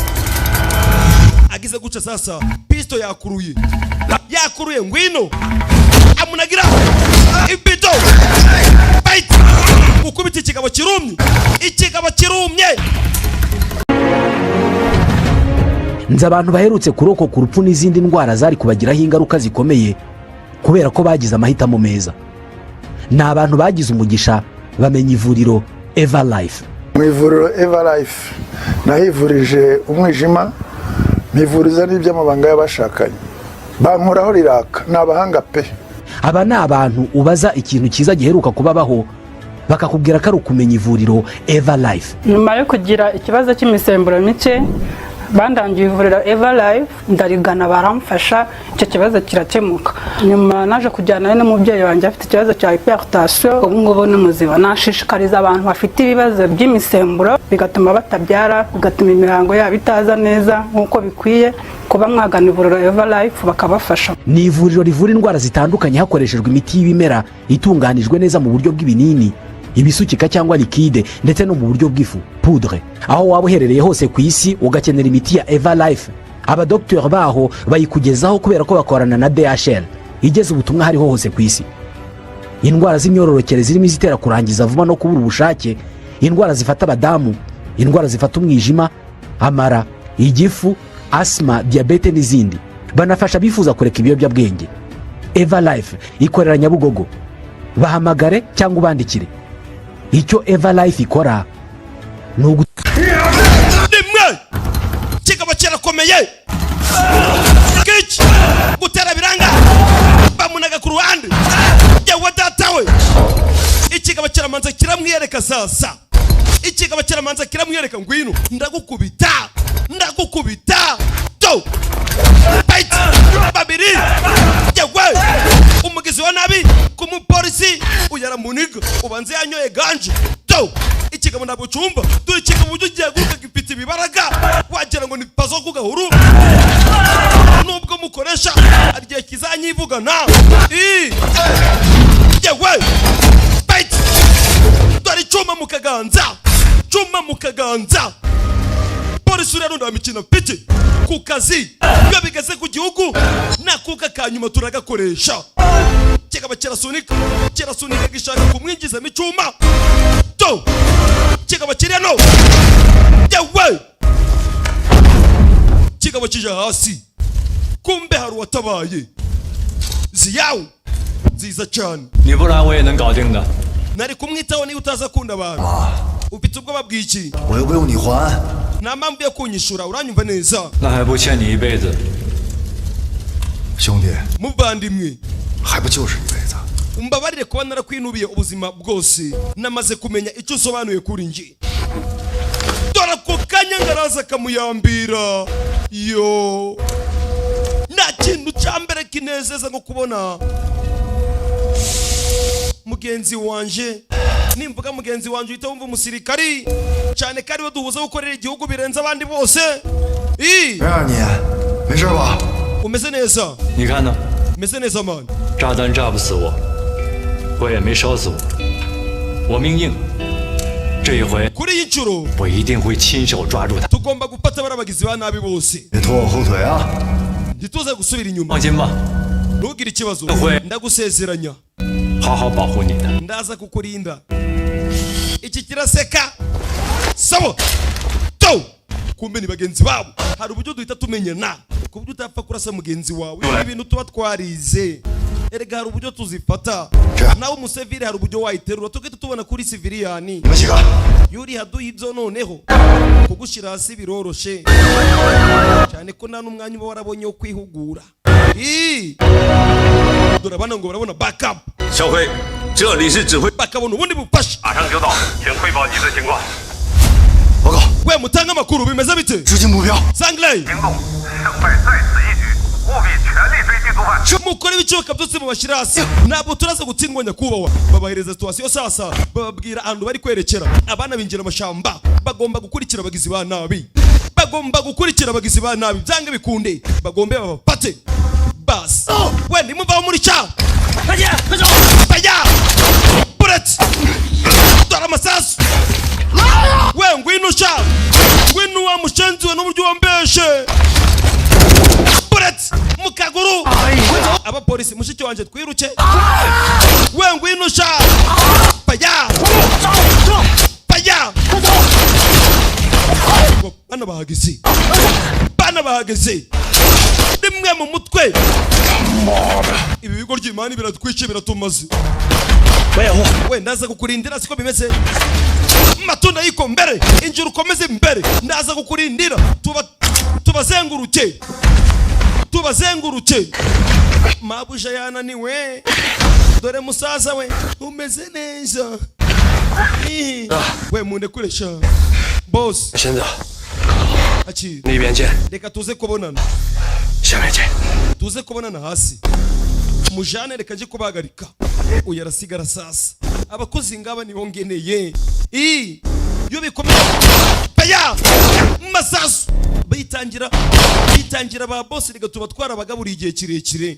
D: Agize guca sasa. Pisto yakuruye ngwino. Amunagira. Ibido. Bite. Ukubita ikigabo kirumye.
A: Nzi abantu baherutse kurokoka urupfu n'izindi ndwara zari kubagiraho ingaruka zikomeye kubera ko bagize amahitamo meza. Ni abantu bagize umugisha bamenya ivuriro Eva Life.
B: Mu ivuriro Eva Life nahivurije umwijima, mivuriza n'iby'amabanga y'abashakanye. Bankoraho riraka, ni abahanga pe.
A: Aba ni abantu ubaza ikintu cyiza giheruka kubabaho bakakubwira ko ari ukumenya ivuriro Eva Life.
C: Nyuma yo kugira ikibazo cy'imisemburo mike bandangiye ivuriro Eva Life, ndarigana baramfasha, icyo kibazo kirakemuka. Nyuma naje kujyana n'umubyeyi wanjye afite ikibazo cya hypertension, ubu ngubu ni muzima. Nashishikariza abantu bafite ibibazo by'imisemburo bigatuma batabyara, bigatuma imihango yabo itaza neza nk'uko bikwiye. kuba mwagana ivuriro Everlife bakabafasha.
A: Ni ivuriro rivura indwara zitandukanye hakoreshejwe imiti y'ibimera itunganijwe neza mu buryo bw'ibinini, ibisukika cyangwa likide ndetse no mu buryo bw'ifu poudre. Aho waba uherereye hose ku isi ugakenera imiti ya Everlife, abadokiteri baho bayikugezaho kubera ko bakorana na DHL igeze ubutumwa hariho hose ku isi. Indwara z'imyororokere zirimo izitera kurangiza vuba no kubura ubushake, indwara zifata abadamu, indwara zifata umwijima, amara, igifu, asima, diyabete n'izindi. Banafasha bifuza kureka ibiyobyabwenge. Everlife ikorera Nyabugogo. Bahamagare cyangwa ubandikire. Icyo Everlife ikora ni
D: rimwe kikaba kirakomeye kici gutera biranga bamunaga ku ruhande yewe datawe ikigaba kiramanza kiramwiyereka sasa ikigaba kiramanza kiramwiyereka ngwino ndagukubita to bite babiri yewe umugizi wa nabi kumupolisi uyaramuniga ubanze yanyoye ganje to ikigabo ntabwo cyumva dore ikigabo ugiye guruka gifite ibibaraga wagira ngo ni pazo ku gahuru nubwo mukoresha arigiye kizanyivugana yewe bite dore cyuma mu kaganza polisi rero ndamikina piki ku kazi iyo bigeze ku gihugu nakuka kanyuma turagakoresha kigaba kirasunika gishaka kumwinjizamo icyuma to kigaba kireno yewe kigaba kija hasi kumbe hari watabaye ziyawe nziza cyane
J: 你不然我也能搞定的。
D: nari kumwitaho niba utaza kunda abantu ufite ubwoba bw'iki
I: 我又不用你还。
D: nta mpamvu yo kunyishura uranyumva neza
J: 那还不欠你一辈子。
I: 兄弟，
D: muvandimwe
I: 还不就是一辈子？
D: umbabarire kuba narakwinubiye ubuzima bwose namaze kumenya icyo usobanuye kuri njye. Dore ko kanya ngaraza kamuyambira yo nta kintu cya mbere kinezeza nko kubona mugenzi wanje. Nimvuga mugenzi wanje uhita wumva umusirikari cyane kari we duhuza gukorera igihugu birenze abandi bose.
I: 让你没事吧？
D: umeze neza
J: 你看呢？
D: umeze neza man.
J: 炸弹炸不死我，火也没烧死我，我命硬。这一回
D: kuri iyi nshuro
J: 我一定会亲手抓住他。
D: tugomba gufata barabagizi ba nabi bose.
I: 别拖我后腿啊！
D: ntituze gusubira inyuma.
J: 放心吧，
D: ntugire ikibazo ndagusezeranya
J: 好好保护你的。
D: ndaza kukurinda. Iki kiraseka sawa to kumbe ni bagenzi babo. Hari uburyo duhita tumenyana ku buryo utapfa kurasa mugenzi wawe ibintu tuba twarize. Erega hari uburyo tuzifata nawe umusevire hari uburyo wayiterura tugahita tubona kuri siviriyani yuri haduha ibyo noneho kugushyira hasi biroroshe cyane ko nta n'umwanya uba warabonye wo kwihugura. Dore abana ngo barabona backup
H: 小辉，这里是指挥，
D: bakabona ubundi bufasha.
H: 马上就到，请汇报你的情况。
I: 报告，
D: we mutanga amakuru bimeze bite?
I: 直进目标。
D: Sangley
H: 行动，胜败在此一举，务必全力追击毒贩。
D: mukora ibicyoka byose mubashyira hasi ntabwo turaza gutsindwa nyakubahwa. Babahereza situwasiyo sasa bababwira ahantu bari kwerekera. Abana binjira amashamba bagomba gukurikira abagizi ba nabi, byange bikunde bagombe babapate bas. We nimuvaho muri cya bajya bullet dore amasasu. We ngwino sha ngwino wa mushenziwe n'uburyo wambeshe bullet mu kaguru. Abapolisi mushiki wanje twiruke. We ngwino sha bajya bana bahageze rimwe mu mutwe. Ibi bigo ry'Imana biratwice biratumaze. We ndaza kukurindira siko bimeze. Matunda yiko mbere injira ukomeze mbere ndaza kukurindira tubazenguruke. Mabuja yananiwe dore musaza we umeze neza. We munde kuresha boss.
G: 先生，
D: Achi
G: 那边见，
D: reka tuze kubonana.
G: 下面见。
D: tuze kubonana hasi mujane reka nje kubagarika uyarasigara sasa. Abakozi ngaba nibo ngeneye iyo bikomeye baya masasu bitangira ba boss rega tuba twarabagaburiye igihe kirekire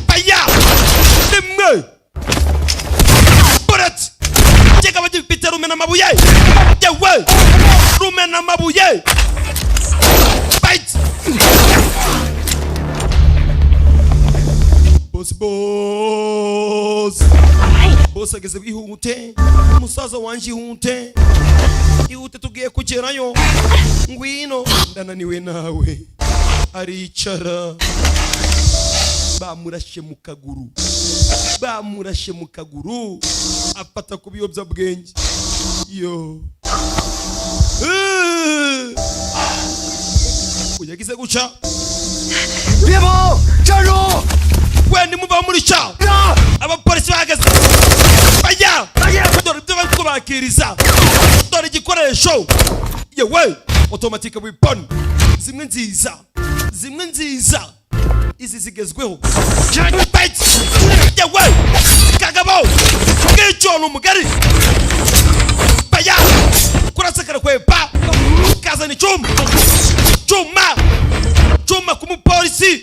D: baya rimwe burat cheka bagifite rumena mabuye yewe rumena mabuye bite boss ageze bihute umusaza wanje ihute tugiye kugerayo ngwino ndananiwe nawe aricara bamurashe mu kaguru afata ku biyobya bwenge yo uyagize guca
M: Bebo Jaru
D: wendi muva muri cha abapolisi bahagaze baya dore ibyo bari kubakiriza dore igikoresho yewe automatic weapon zimwe nziza izi zigezweho yewe kagabo kicona umugari baya kurasakara kwepa kazana chuma kumupolisi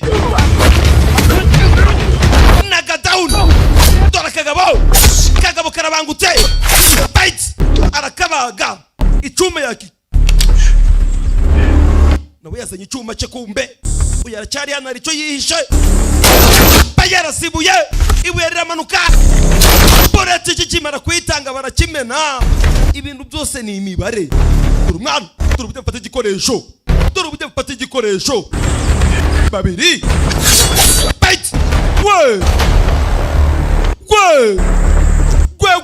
D: naga down dore kagabo karabangutse bite arakabaga icuma yaki nawe yazanye icuma cye kumbe uyaracyari hano arico yihishe bayarasibuye ibuye riramanuka boretse kikimara kwitanga barakimena ibintu byose ni imibare urumwana turubute mfata igikoresho babiri bite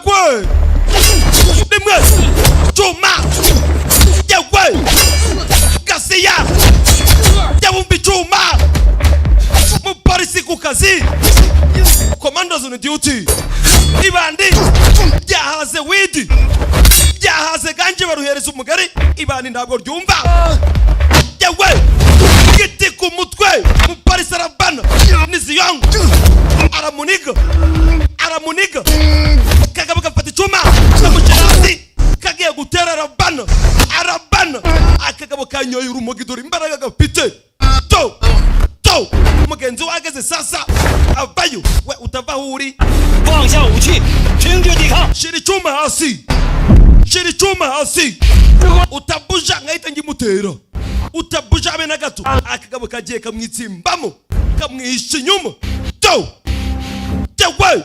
D: gwe rimwe chuma yewe Gashya yabumbi chuma mupolisi ku kazi commandos on duty ibandi byahaze widi byahaze ganje baruhereza umugari ibandi ntabwo ryumva yewe giti ku mutwe mupolisi arabana niziyong aramuniga kagabo gafata icuma n'umukerasi kagiye gutera arabana akagabo kanyoye urumogi dore imbaraga gafite to umugenzi wageze sasa avayo we utava huri shira icuma hasi utabuja ngahita ngimutera utabuja abe na gato akagabo kagiye kamwitsimbamo kamwihisha inyuma yewe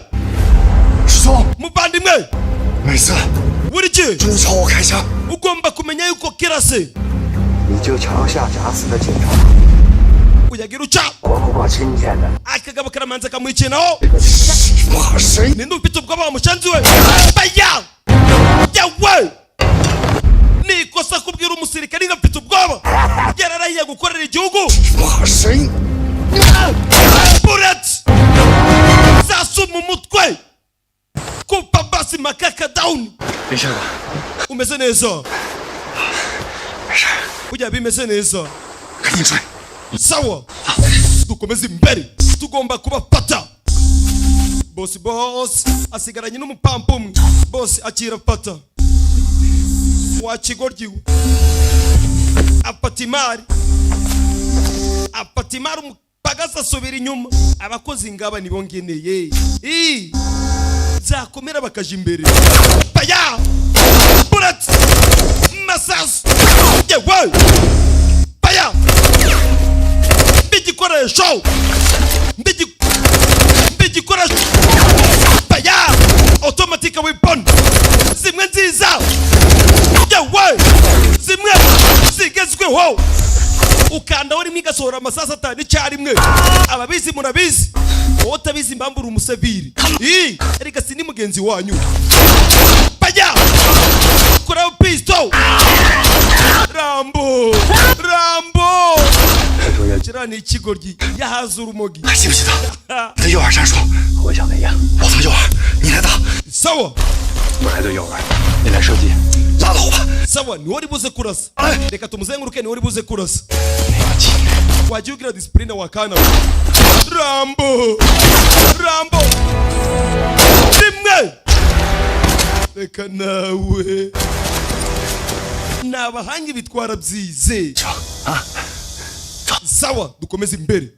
D: muvandimwe buri gihe ugomba kumenya yuko kirase uyagira uca akagabo karamanza kamwicinaho ninde ufite ubwoba wamushanzi we baya yewe nikosa kubwira umusirikare ngo afite ubwoba yararahiye gukorera igihugu burat zasuma umutwe kupa basi makaka down umeze neza ujya bimeze neza sawa dukomeze imbere tugomba kubafata boss asigaranye n'umupampa umwe boss akira fata wakigoryiwe apatimari umupagaza asubira inyuma abakozi ngaba nibongeneye zakomera bakaja imbere baya burat masasu yewe baya mbigikoresho baya automatic weapon zimwe nziza yewe zimwe zigezweho ukanda wari migasohora amasasa atanu icyarimwe ababizi murabizi wowe utabizi impamvu uri umuseviri erega si ni mugenzi wanyu bajya kora pisto rambo kira ni ikigoryi yahaza urumogi
M: 记不记得你的诱饵战术？我想那样，我放诱饵，你来打。
D: sawa
M: 我来对诱饵，你来射击，拉倒吧。
D: sawa ni wari buze kurasa reka tumuzenguruke ni wari buze kurasa wagiye ugira discipline wakana rambo rimwe reka nawe nabahanga bitwara byize. Sawa, dukomeze imbere.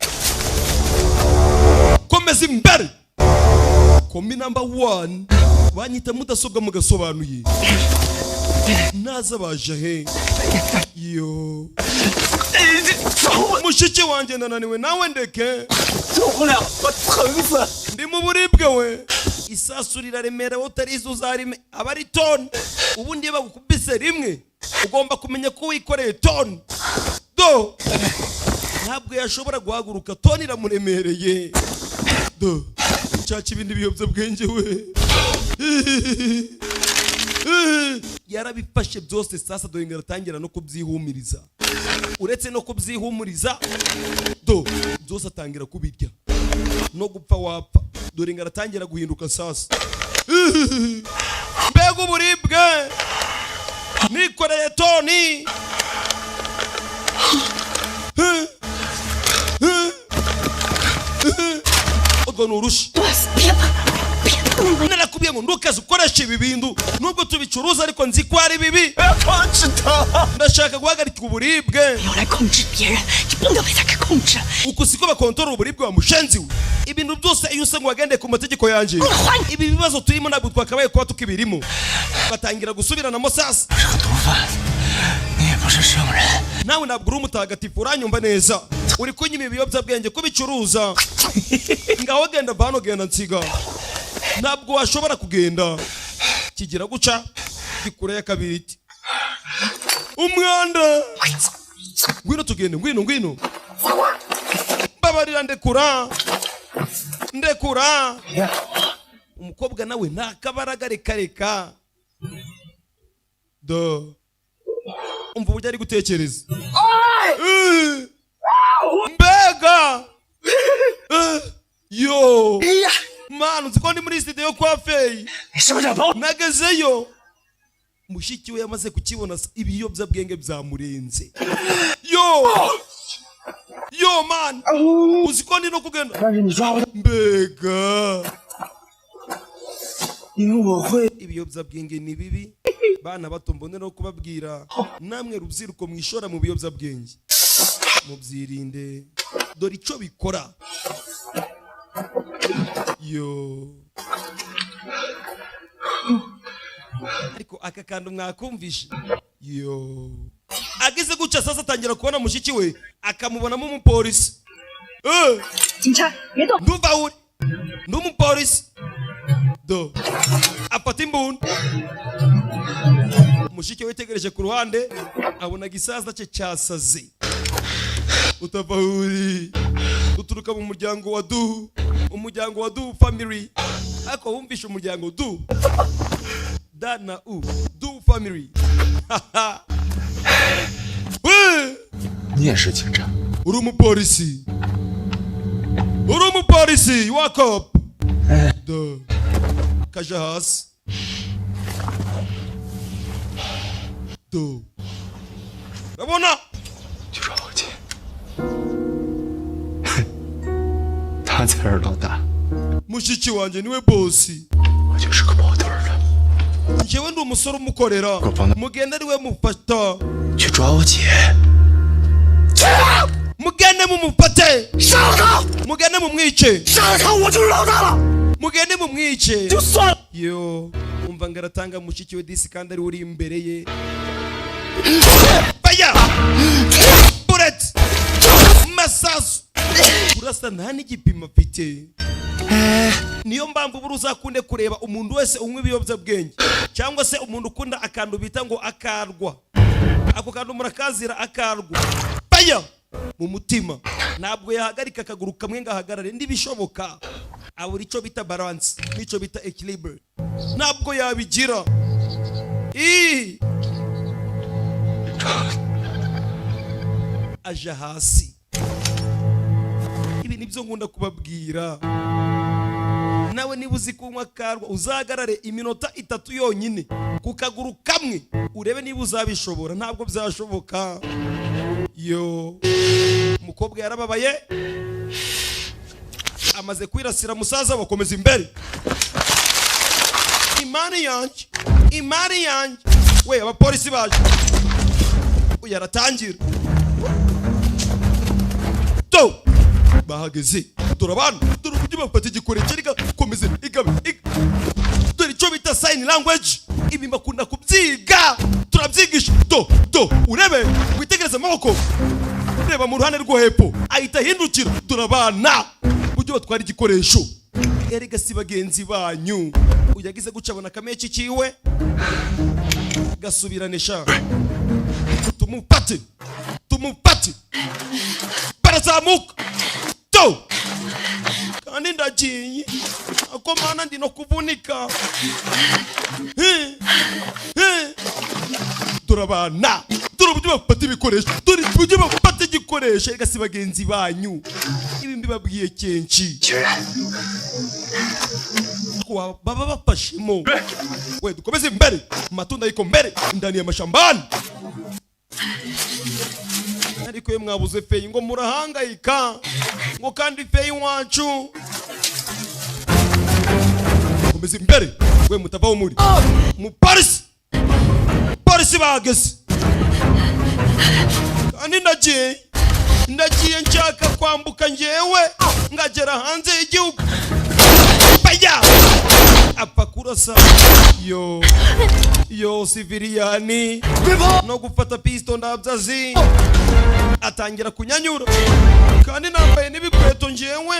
D: Komeza imbere. Komi number 1 banyita mudasobwa mu Gasobanuye. Naza baje he. Yo. Mushiki wanjye nananiwe nawe ndeke. Ndi mu buribwe we. Isasu riraremera utarizo uzarime abari ton. Ubundi bagukubise rimwe ugomba kumenya ko wikoreye ton. Do. Ntabwo yashobora guhaguruka ton iramuremereye. Do. Chachi ibindi biyobyabwenge we. Yarabifashe byose sasa dore ngaratangira no kubyihumiriza. Uretse no kubyihumuriza do byose atangira kubirya no gupfa wapfa dore ngaratangira guhinduka sasa. Mbega uburibwe nikoreye toni. Ogo nurushi narakubwiye ngo ndukaze ukoresha ibi bintu nubwo tubicuruza ariko nzi ko ari bibi. Ndashaka guhagarika uburibwe. Uko siko bakontorora uburibwe wa mushenzi we. Ibintu byose iyo usa ngo wagende ku mategeko yanje ibi bibazo turimo ntabwo twakabaye kuba tukibirimo. Batangira gusubiranamo sasa. Nawe ntabwo uri umutagatifu uranyumva neza. Uri kunyima ibiyobyabwenge kubicuruza. Ngaho genda bano genda nsiga. Ntabwo washobora kugenda. Kigira guca gikure ya kabiri. Umwanda. Ngwino tugende ngwino. Babarira ndekura. Umukobwa nawe ntakabaraga reka. Do. Umva uburyo ari gutekereza. Mbega. Yo. Manu nziko ndi muri studio kwa Fei. Nagezeyo. Mushiki we yamaze kukibona ibiyobyabwenge byamurenze. Yo man. Uziko ndi no kugenda. Mbega. Ibiyobyabwenge ni bibi. Bana bato mbone no kubabwira namwe rubyiruko mwishora mu biyobyabwenge. Mubyirinde. Dore icyo bikora. Yo. Ariko aka kantu mwakumvishe. Yo. Agize guca sasa atangira kubona mushiki we akamubonamo umupolisi. Ndumva uri. Ndumupolisi. Do. Afata imbunda. Mushiki we tegereje ku ruhande abona gisaza cye cyasaze. Utava uri. Uturuka mu muryango wa Du. Umuryango wa Du family. Ako wumvisha umuryango Du. Dana U. Du family.
G: Ni也是警察。
D: Uri umupolisi. Wake up. Do. Kaja hasi. Do. Rabona.
G: 去找我姐。他才是老大。
D: Mushiki wanjye niwe bosi.
G: 我就是个跑腿的。
D: Njyewe ndi umusore umukorera. Mugende ariwe mufata.
G: 去抓我姐。
D: Mugende mumufate.
M: 杀了他！
D: Mugende mumwice.
M: 杀了他，我就是老大了。
D: Mugende mumwice.
M: 就算了。
D: Yo, umva ngaratanga mushiki we disi kandi ari uri imbere ye. Baya! Bullet! Masasu! Urasa nta n'igipimo afite. Niyo mpamvu buri uzakunde kureba umuntu wese unywa ibiyobyabwenge cyangwa se umuntu ukunda akantu bita ngo akarwa. Ako kantu murakazira akarwa. Baya! Mu mutima ntabwo yahagarika akaguru kamwe ngahagarare ndibishoboka. Abura icyo bita balance n'icyo bita equilibre. Ntabwo yabigira. Aja hasi. Ibi nibyo nkunda kubabwira. Nawe niba uzi kunywa karwa uzagarare iminota 3 yonyine ku kaguru kamwe urebe niba uzabishobora. Ntabwo byashoboka. Yo. Umukobwa yarababaye. Amaze kwirasira musaza bakomeza imbere. Imani yanjye we abapolisi baje uyu aratangira to bahageze turabana dore uburyo bafata igikoresho komeza igabe dore icyo bita sign language ibi bakunda kubyiga turabyigisha do urebe witegereze amaboko ureba mu ruhande rwo hepfo ahita hindukira turabana uburyo batwara igikoresho erega si bagenzi banyu uyagize gucabona kamechi kiwe gasubiranisha tumupate barazamuka to kandi ndagiye ako mana ndi no kuvunika turabana dore uburyo bafata ibikoresho dore uburyo bafata igikoresho erega si bagenzi banyu ibi mbibabwiye kenshi baba bafashemo we dukomeze imbere matunda yiko mbere ndani ya mashambani ariko mwabuze feyi ngo murahangayika ngo kandi feyi wacu komeze imbere we mutavaho muri mu polisi bageze kandi ndagiye nshaka kwambuka njyewe ngagera hanze y'igihugu baya apfa kurasa yo siviriyani no gufata pisto ndabyazi atangira kunyanyura kandi nambaye n'ibikweto njyewe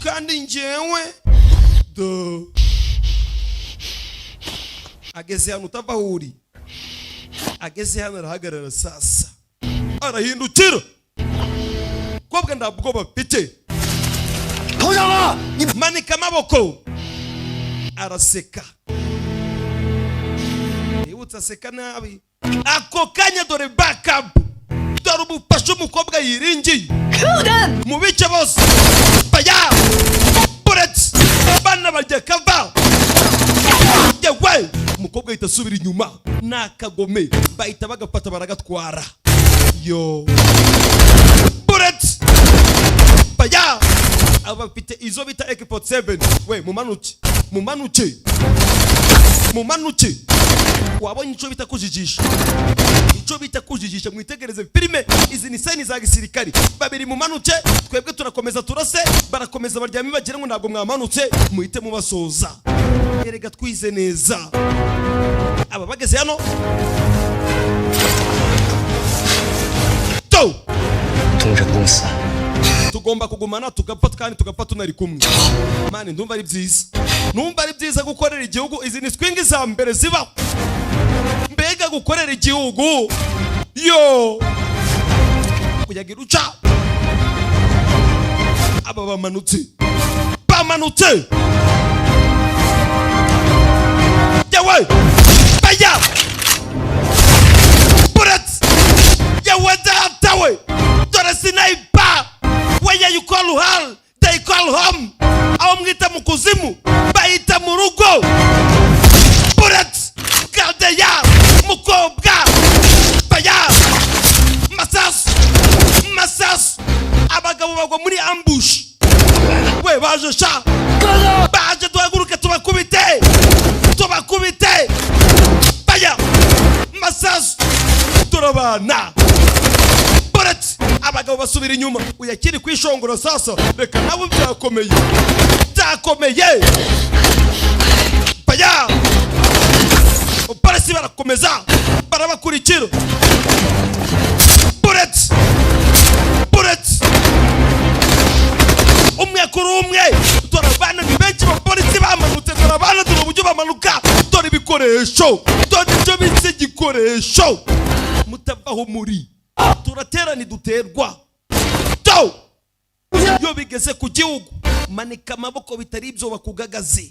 D: kandi njyewe ageze hano utavaho uri ageze hano arahagarara sasa arahindukira kobwa ndabwo bafite manika amaboko araseka yibutsa aseka nabi ako kanya dore backup dore umufasha umukobwa yiringiye mu bice bose baya bullets bana barya kava yewe umukobwa ahita asubira inyuma nakagome bahita bagafata baragatwara yo bullets baya abafite izo bita AK47 we mumanuke wabonye ico bita kujijisha mwitegereze filime izi ni seni za gisirikari babiri mumanuke twebwe turakomeza turase barakomeza baryami bagira ngo ntabwo mwamanutse muhite mubasoza erega twize neza aba bageze hano to tugomba kugumana tugapfa kandi tugapfa tunari kumwe mani ndumva ari byiza gukorera igihugu izi ni swingi za mbere zibaho mbega gukorera igihugu yo kuyagira uca aba bamanutse yawe baya bullets yawe datawe dore sniper where you call her they call home aho mwita mu kuzimu bahita mu rugo bullets kaldeya mukobwa baya masasu abagabo bagwa muri ambush we baje sha baje duhaguruke tubakubite baya masasu turabana bullets abagabo basubira inyuma uyakiri kwishongora sasa reka nawe byakomeye baya polisi barakomeza barabakurikira bullets umwe kuri umwe turabana ni benshi bapolisi bamanutse turabana dore uburyo bamanuka dore ibikoresho dore ibyo bitse igikoresho mutavaho muri turaterana duterwa to yo bigeze ku gihugu manika amaboko bitari ibyo bakugagaze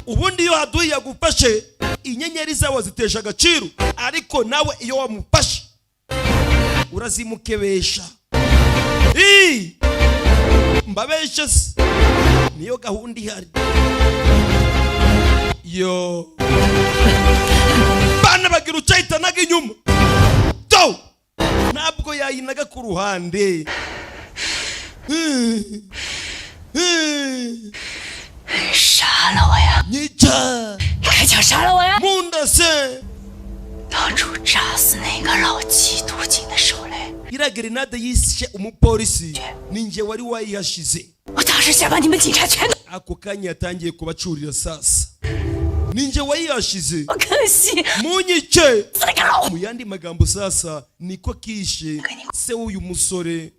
D: ubundi iyo haduye yagufashe inyenyeri zawe zitesha agaciro ariko nawe iyo wamufashe urazimukebesha mbabeshe niyo gahunda ihari yo bana bagira ucayitanaga inyuma to ntabwo yayinaga ku ruhande
F: 杀了我呀！
D: 你这
F: 还想杀了我呀？munda
D: se
N: 当初炸死那个老缉毒警的手雷，
D: iriya grenade yishe umupolisi ninjye wari wayihashize.
N: 我当时想把你们警察全都
D: ako kanya yatangiye kubacurira sasa. Ninjye wayihashize.
N: 我可惜
D: munyice. Mu yandi magambo sasa niko kishe se w'uyu musore.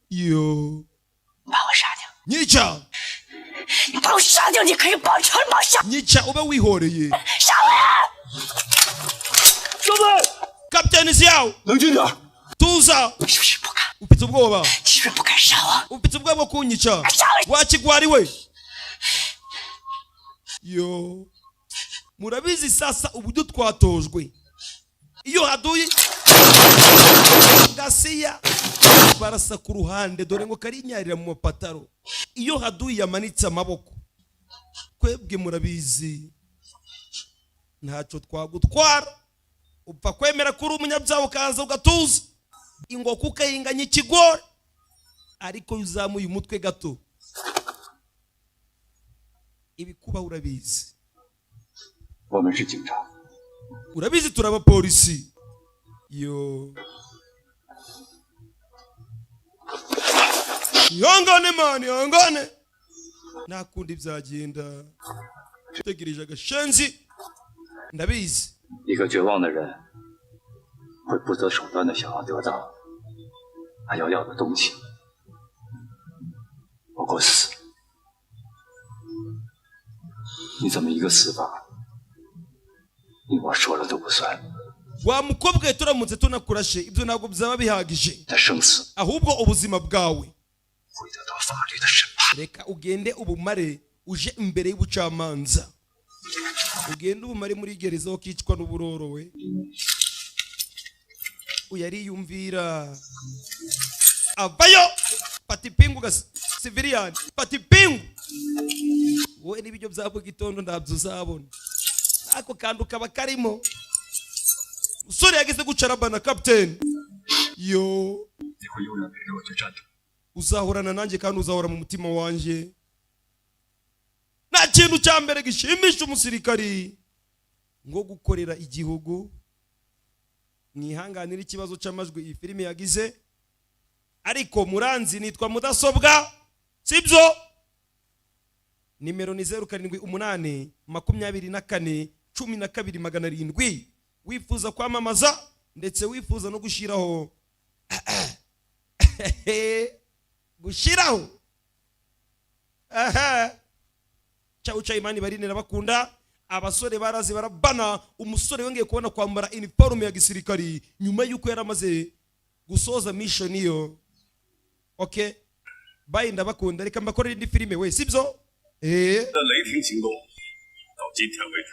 D: Yo
N: 把我杀掉，
D: nyica
N: 你把我杀掉，你可以保证把我杀
D: nyica ube wihoreye.
N: 杀我！
D: 兄弟 Kapiteni Xiao
M: 冷静点
D: tuza
N: 你是不是不敢？
D: ufite ubwoba
N: 你是不是不敢杀我？
D: ufite ubwoba bwo kunyica wakigwari we. Yo murabizi sasa uburyo twatojwe iyo haduye Gashya barasa ku ruhande dore ngo karinyarira mu mapataro iyo haduye yamanitse amaboko. Kwebwe murabizi ntacyo twagutwara upfa kwemera kuri umunyabyaha ukaza ugatuza ingoko ukayinganya ikigori ariko uzamuye umutwe gato ibikuba urabizi.
M: 我们是警察，
D: urabizi turaba polisi. Yo yongane mani yongane nakundi byagenda utegereje agashenzi ndabizi.
M: 一个绝望的人会不择手段的想要得到他要的东西，包括死。你怎么一个死法，你我说了都不算？
D: wa mukobwa turamutse tunakurashe ibyo ntabwo byaba bihagije
M: 他生死
D: ahubwo ubuzima bwawe
M: 会得到法律的审判。
D: reka ugende ubumare uje imbere y'ubucamanza ugende ubumare muri gereza ukicwa n'uburoro we uyariyumvira avayo patipingu civilian patipingu wowe n'ibyo byabo gitondo ntabyo uzabona ako kantu kaba karimo usore yageze gucarabana captain. Yo
M: 你会永远陪着我去战斗。
D: uzahorana nanjye kandi uzahora mu mutima wanjye. Nta kintu cya mbere gishimisha umusirikari ngo gukorera igihugu. Mwihanganira ikibazo cy'amajwi iyi filime yagize ariko muranzi nitwa mudasobwa sibyo. Nimero ni 0788 24 12 700. wifuza kwamamaza ndetse wifuza no gushiraho gushiraho cyawu cyayimani barinera bakunda abasore barazi barabana. Umusore wongeye kubona kwambara uniforme ya gisirikari nyuma yuko yaramaze gusoza mission iyo. Okay bye ndabakunda reka mbakorera indi filime we sibyo.
H: 的雷霆行动到今天为止